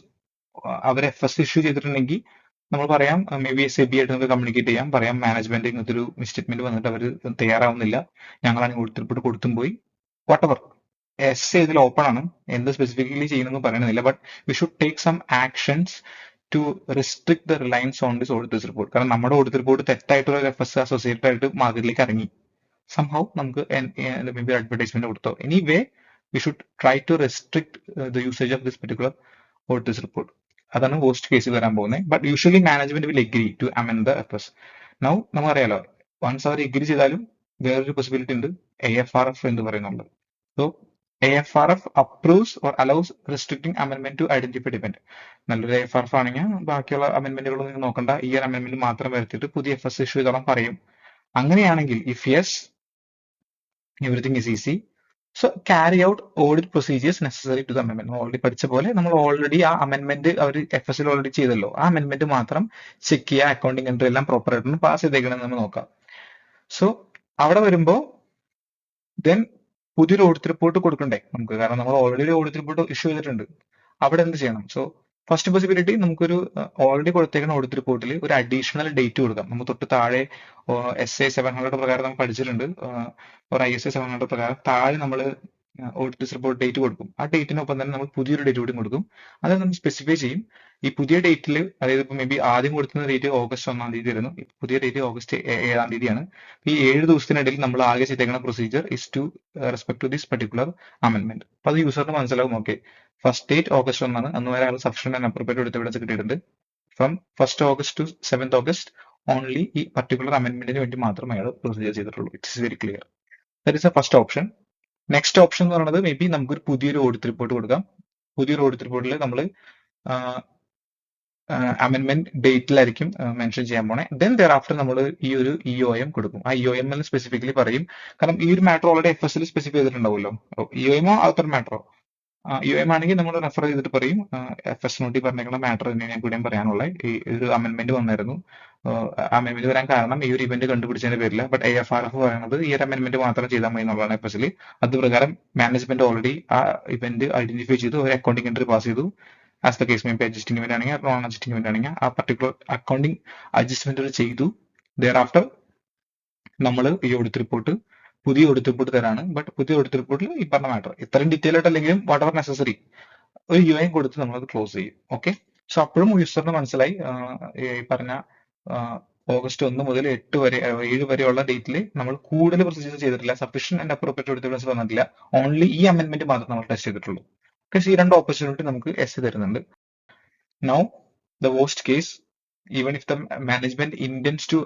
അവർ FS ഇഷ്യൂ ചെയ്തിട്ടുണ്ടെങ്കിൽ നമ്മൾ പറയാം, മേ ബി SEBI ആയിട്ട് നമുക്ക് കമ്മ്യൂണിക്കേറ്റ് ചെയ്യാം, പറയാം മാനേജ്മെന്റ് ഇങ്ങനത്തെ ഒരു മിസ്റ്റേറ്റ്മെന്റ് വന്നിട്ട് അവർ തയ്യാറാവുന്നില്ല, ഞങ്ങളാണ് ഓഡിറ്റ് റിപ്പോർട്ട് കൊടുത്തും പോയി, വാട്ടെവർ. ഇതിൽ ഓപ്പൺ ആണ്, എന്ത് സ്പെസിഫിക്കലി ചെയ്യുന്നെന്ന് പറയുന്നില്ല. But we should take some actions to restrict the reliance on this auditors report. കാരണം നമ്മുടെ ഓഡിറ്റ് റിപ്പോർട്ട് തെറ്റായിട്ടുള്ള FS അസോസിയേറ്റഡ് ആയിട്ട് മാർക്കറ്റിലേക്ക് ഇറങ്ങി, സംഹൗ നമുക്ക് മേ ബി അഡ്വർടൈസ്മെന്റ് കൊടുത്തോ, anyway we should try to restrict the usage of this particular auditor's report. അതാണ് worst case വരാൻ പോകുന്നത്. But usually management will agree to amend the F S. Now നമുക്കറിയാലോ, once അവർ agree ചെയ്താലും വേറൊരു possibility ഉണ്ട്, AFRF എന്ന് പറയുന്നുണ്ട്. So AFRF approves or allows restricting amendment to identify depend. നല്ലൊരു AFRF ആണെങ്കിൽ ബാക്കിയുള്ള അമെന്റ്മെന്റുകളൊന്നും നിങ്ങൾ നോക്കണ്ട, ഈ ഒരു അമെന്റ്മെന്റ് മാത്രം വരുത്തിയിട്ട് പുതിയ FS ഇഷ്യൂ ചെയ്തോളാൻ പറയും. അങ്ങനെയാണെങ്കിൽ if yes, everything is easy. So carry out audit procedures necessary to the amendment. Already പഠിച്ച പോലെ നമ്മൾ ഓൾറെഡി ആ അമെന്റ്മെന്റ് അവർ FS ൽ ഓൾറെഡി ചെയ്തല്ലോ, ആ അമെന്റ്മെന്റ് മാത്രം ചെക്ക് ചെയ്യുക, അക്കൗണ്ടിങ് എൻട്രി എല്ലാം പ്രോപ്പർ ആയിട്ട് പാസ് ചെയ്തേക്കണമെന്ന് നമ്മൾ നോക്കാം. സോ അവിടെ വരുമ്പോ ദെൻ പുതിയൊരു ഓഡിറ്റ് റിപ്പോർട്ട് കൊടുക്കണ്ടേ നമുക്ക്, കാരണം നമ്മൾ ഓൾറെഡി ഒരു ഓഡിറ്റ് റിപ്പോർട്ട് ഇഷ്യൂ ചെയ്തിട്ടുണ്ട്. അവിടെ എന്ത് ചെയ്യണം? സോ ഫസ്റ്റ് പോസിബിലിറ്റി, നമുക്കൊരു ഓൾറെഡി കൊടുത്തേക്കുന്ന ഓഡിറ്റ് റിപ്പോർട്ടിൽ ഒരു അഡീഷണൽ ഡേറ്റ് കൊടുക്കാം. നമ്മൾ തൊട്ട് താഴെ SA 700 പ്രകാരം നമ്മൾ പഠിച്ചിട്ടുണ്ട്, ഒരു ISA 700 പ്രകാരം താഴെ നമ്മൾ ഓഡിറ്റ് റിപ്പോർട്ട് ഡേറ്റ് കൊടുക്കും. ആ ഡേറ്റിനൊപ്പം തന്നെ നമ്മൾ പുതിയൊരു ഡേറ്റ് കൂടി കൊടുക്കും. അത് നമ്മൾ സ്പെസിഫൈ ചെയ്യും. ഈ പുതിയ ഡേറ്റിൽ, അതായത് ഇപ്പൊ മേ ബി ആദ്യം കൊടുക്കുന്ന ഡേറ്റ് ഓഗസ്റ്റ് 1-ാം തീയതി ആയിരുന്നു, പുതിയ ഡേറ്റ് ഓഗസ്റ്റ് 7-ാം തീയതിയാണ്. ഈ 7 ദിവസത്തിനിടയിൽ നമ്മൾ ആകെ ചെയ്തേക്കുന്ന procedure is to respect to this particular amendment. അപ്പൊ അത് യൂസറിന് മനസ്സിലാവും, ഓക്കെ ഫസ്റ്റ് ഡേറ്റ് ഓഗസ്റ്റ് 1 ആണ്, അന്ന് വരെ അയാൾ സഫിഷ്യന്റ് ആൻഡ് അപ്രോപ്രിയേറ്റ് എടുത്ത് എവിഡൻസ് കിട്ടിയിട്ടുണ്ട്. From 1st August to 7th August only ഈ പർട്ടിക്കുലർ അമെന്റ്മെന്റിന് വേണ്ടി മാത്രമേ അയാൾ പ്രൊസീജിയർ ചെയ്തിട്ടുള്ളൂ. It's very clear. That is A first option. Next option എന്ന് പറയുന്നത്, മേ ബി നമുക്കൊരു പുതിയൊരു ഓഡിറ്റ് റിപ്പോർട്ട് കൊടുക്കാം. പുതിയൊരു ഓഡിറ്റ് റിപ്പോർട്ടിൽ നമ്മൾ അമെന്റ്മെന്റ് ഡേറ്റിലായിരിക്കും മെൻഷൻ ചെയ്യാൻ പോണേ. ദെൻ ദർ ആഫ്റ്റർ നമ്മൾ ഈ ഒരു EOM കൊടുക്കും. ആ EOM സ്പെസിഫിക്കലി പറയും, കാരണം ഈ ഒരു മാറ്റർ ഓൾറെഡി FS ൽ സ്പെസിഫൈ ചെയ്തിട്ടുണ്ടാവുമല്ലോ. EOM അതർ മാറ്ററോ, EOM ആണെങ്കിൽ നമ്മൾ റെഫർ ചെയ്തിട്ട് പറയും, FS നോട്ടി പറഞ്ഞേക്കുന്ന മാറ്റർ തന്നെയാണ് ഞാൻ കൂടെയും പറയാനുള്ളത്. ഈ ഒരു അമെന്റ്മെന്റ് വന്നായിരുന്നു, അമെന്റ്മെന്റ് വരാൻ കാരണം ഈ ഒരു ഇവന്റ് കണ്ടുപിടിച്ചതിന്റെ പേരില്ല. ബട്ട് AFRF പറയുന്നത് ഈ ഒരു അമെന്റ്മെന്റ് മാത്രം ചെയ്താൽ മതി എന്നുള്ളതാണ് FS ൽ. അത് പ്രകാരം മാനേജ്മെന്റ് ഓൾറെഡി ആ ഇവന്റ് ഐഡന്റിഫൈ ചെയ്തു, ഒരു അക്കൗണ്ടിംഗ് എൻട്രി പാസ് ചെയ്തു. As the case may be adjusting event ആണെങ്കിൽ, നോൺ അഡ്ജസ്റ്റിംഗ് ഇവന്റ് ആണെങ്കിൽ ആ പർട്ടിക്കുലർ അക്കൗണ്ടിംഗ് അഡ്ജസ്റ്റ്മെന്റ് ചെയ്തു. ദെയർ ആഫ്റ്റർ നമ്മൾ ഈ ഓഡിറ്റ് റിപ്പോർട്ട്, പുതിയ ഓഡിറ്റ് റിപ്പോർട്ട് തരാണ്. ബട്ട് പുതിയ ഓഡിറ്റ് റിപ്പോർട്ടിൽ ഈ പറഞ്ഞ മാറ്റർ ഇത്രയും ഡീറ്റെയിൽ ആയിട്ട് അല്ലെങ്കിലും വാട്ട് എവർ നെസസറി ഒരു UIM കൊടുത്ത് നമ്മളത് ക്ലോസ് ചെയ്യും. ഓക്കെ, സോ അപ്പോഴും യൂസറിന് മനസ്സിലായി, ഈ പറഞ്ഞ ഓഗസ്റ്റ് 1 മുതൽ 8 വരെ 7 വരെയുള്ള ഡേറ്റിൽ നമ്മൾ കൂടുതൽ പ്രൊസീജിയർ ചെയ്തിട്ടില്ല, സഫീഷ്യന്റ് ആൻഡ് അപ്രോപ്രിയേറ്റ് എവിഡൻസ് വന്നിട്ടില്ല, ഓൺലി ഈ അമെന്റ്മെന്റ് മാത്രം നമ്മൾ ടെസ്റ്റ് ചെയ്തിട്ടുള്ളൂ. പക്ഷേ ഈ രണ്ട് ഓപ്പർച്യൂണിറ്റി നമുക്ക് SC തരുന്നുണ്ട്. Now the worst case, even if the management intends to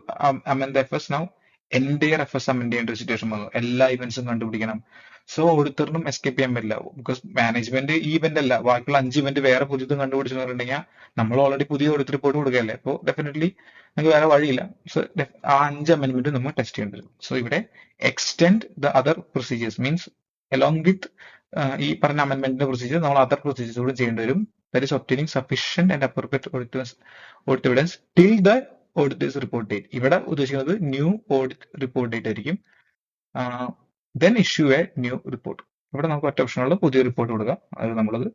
amend the FS, now entire FS amend ചെയ്യേണ്ട ഒരു സിറ്റുവേഷൻ വന്നു, എല്ലാ ഇവന്റ്സും കണ്ടുപിടിക്കണം. സോ ഓഡിറ്ററിനും എസ്കേപ്പ് ചെയ്യാൻ പറ്റില്ല, ബിക്കോസ് മാനേജ്മെന്റ് ഈ ഇവന്റ് അല്ല, ബാക്കിയുള്ള 5 ഇവന്റ് വേറെ പുതിയതും കണ്ടുപിടിച്ചെന്ന് പറഞ്ഞിട്ടുണ്ടെങ്കിൽ നമ്മൾ ഓൾറെഡി പുതിയ ഓഡിറ്റ് റിപ്പോർട്ട് കൊടുക്കുകയല്ലേ, അപ്പോൾ ഡെഫിനറ്റ്ലി നമുക്ക് വേറെ വഴിയില്ല. സോ ആ 5 അമെന്റ്മെന്റ് നമ്മൾ ടെസ്റ്റ് ചെയ്യേണ്ടി വരും. സോ ഇവിടെ extend the other procedures means along with ഈ പറഞ്ഞ അമെന്റ്മെന്റിന്റെ പ്രൊസീജിയർ നമ്മൾ അതർ പ്രൊസീജിയേഴ്സ് കൂടെ ചെയ്യേണ്ടി വരും. That is obtaining sufficient and appropriate audit evidence till the auditor's report date. ഇവിടെ ഉദ്ദേശിക്കുന്നത് ന്യൂ ഓഡിറ്റ് റിപ്പോർട്ട് ഡേറ്റ് ആയിരിക്കും. Then issue A new report. ഇവിടെ നമുക്ക് ഒറ്റ ഓപ്ഷനുള്ള പുതിയ റിപ്പോർട്ട് കൊടുക്കാം, അത് നമ്മളത്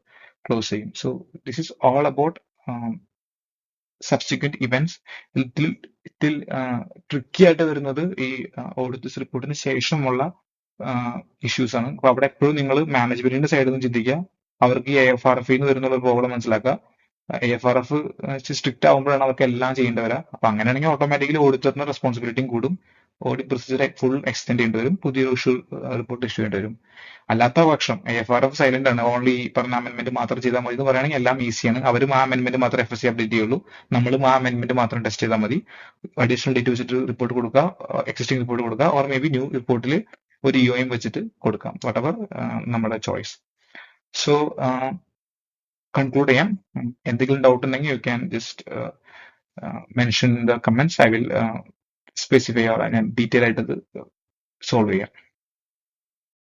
ക്ലോസ് ചെയ്യും. So this is all about subsequent events. ഇതിൽ ട്രിക്കി ആയിട്ട് വരുന്നത് ഈ ഓഡിറ്റേഴ്സ് റിപ്പോർട്ടിന് ശേഷമുള്ള ഇഷ്യൂസ് ആണ്. അപ്പൊ അവിടെ എപ്പോഴും നിങ്ങൾ മാനേജ്മെന്റിന്റെ സൈഡിൽ നിന്ന് ചിന്തിക്കുക, അവർക്ക് ഈ AFRF ന്ന് വരുന്നുള്ള പ്രോബ്ലം മനസ്സിലാക്കുക. AFRF സ്ട്രിക്റ്റ് ആകുമ്പോഴാണ് അവർക്ക് എല്ലാം ചെയ്യേണ്ടി വരിക. അപ്പൊ അങ്ങനെയാണെങ്കിൽ ഓട്ടോമാറ്റിക്കലി ഓഡിറ്ററിന്റെ റെസ്പോൺസിബിലിറ്റിയും കൂടും, ഓഡിറ്റ് പ്രൊസീജിയർ ഫുൾ എക്സ്റ്റെൻഡ് ചെയ്യേണ്ടി വരും, പുതിയൊരു റിപ്പോർട്ട് ഇഷ്യൂ ചെയ്യേണ്ടി വരും. അല്ലാത്ത പക്ഷം AFRF സൈലന്റ് ആണ്, ഓൺലി ഈ പറഞ്ഞ അമെന്റ്മെന്റ് മാത്രം ചെയ്താൽ മതി എന്ന് പറയുകയാണെങ്കിൽ എല്ലാം ഈസിയാണ്. അവരും ആ അമെന്റ്മെന്റ് മാത്രം FSC അപ്ഡേറ്റ് ചെയ്യുള്ളൂ, നമ്മളും ആ അമെന്റ്മെന്റ് മാത്രം ടെസ്റ്റ് ചെയ്താൽ മതി. അഡീഷണൽ ഡേറ്റ് വെച്ചിട്ട് റിപ്പോർട്ട് കൊടുക്കുക, എക്സിസ്റ്റിംഗ് റിപ്പോർട്ട് കൊടുക്കുക, ഓർ മേ ബി ന്യൂ റിപ്പോർട്ടിൽ ഒരു EOM വെച്ചിട്ട് കൊടുക്കാം, വാട്ട് എവർ നമ്മുടെ ചോയ്സ്. സോ കൺക്ലൂഡ് ചെയ്യാം. എന്തെങ്കിലും ഡൗട്ട് ഉണ്ടെങ്കിൽ you can just mention the comments. I will specify, ഞാൻ ഡീറ്റെയിൽ ആയിട്ട് സോൾവ് ചെയ്യാം.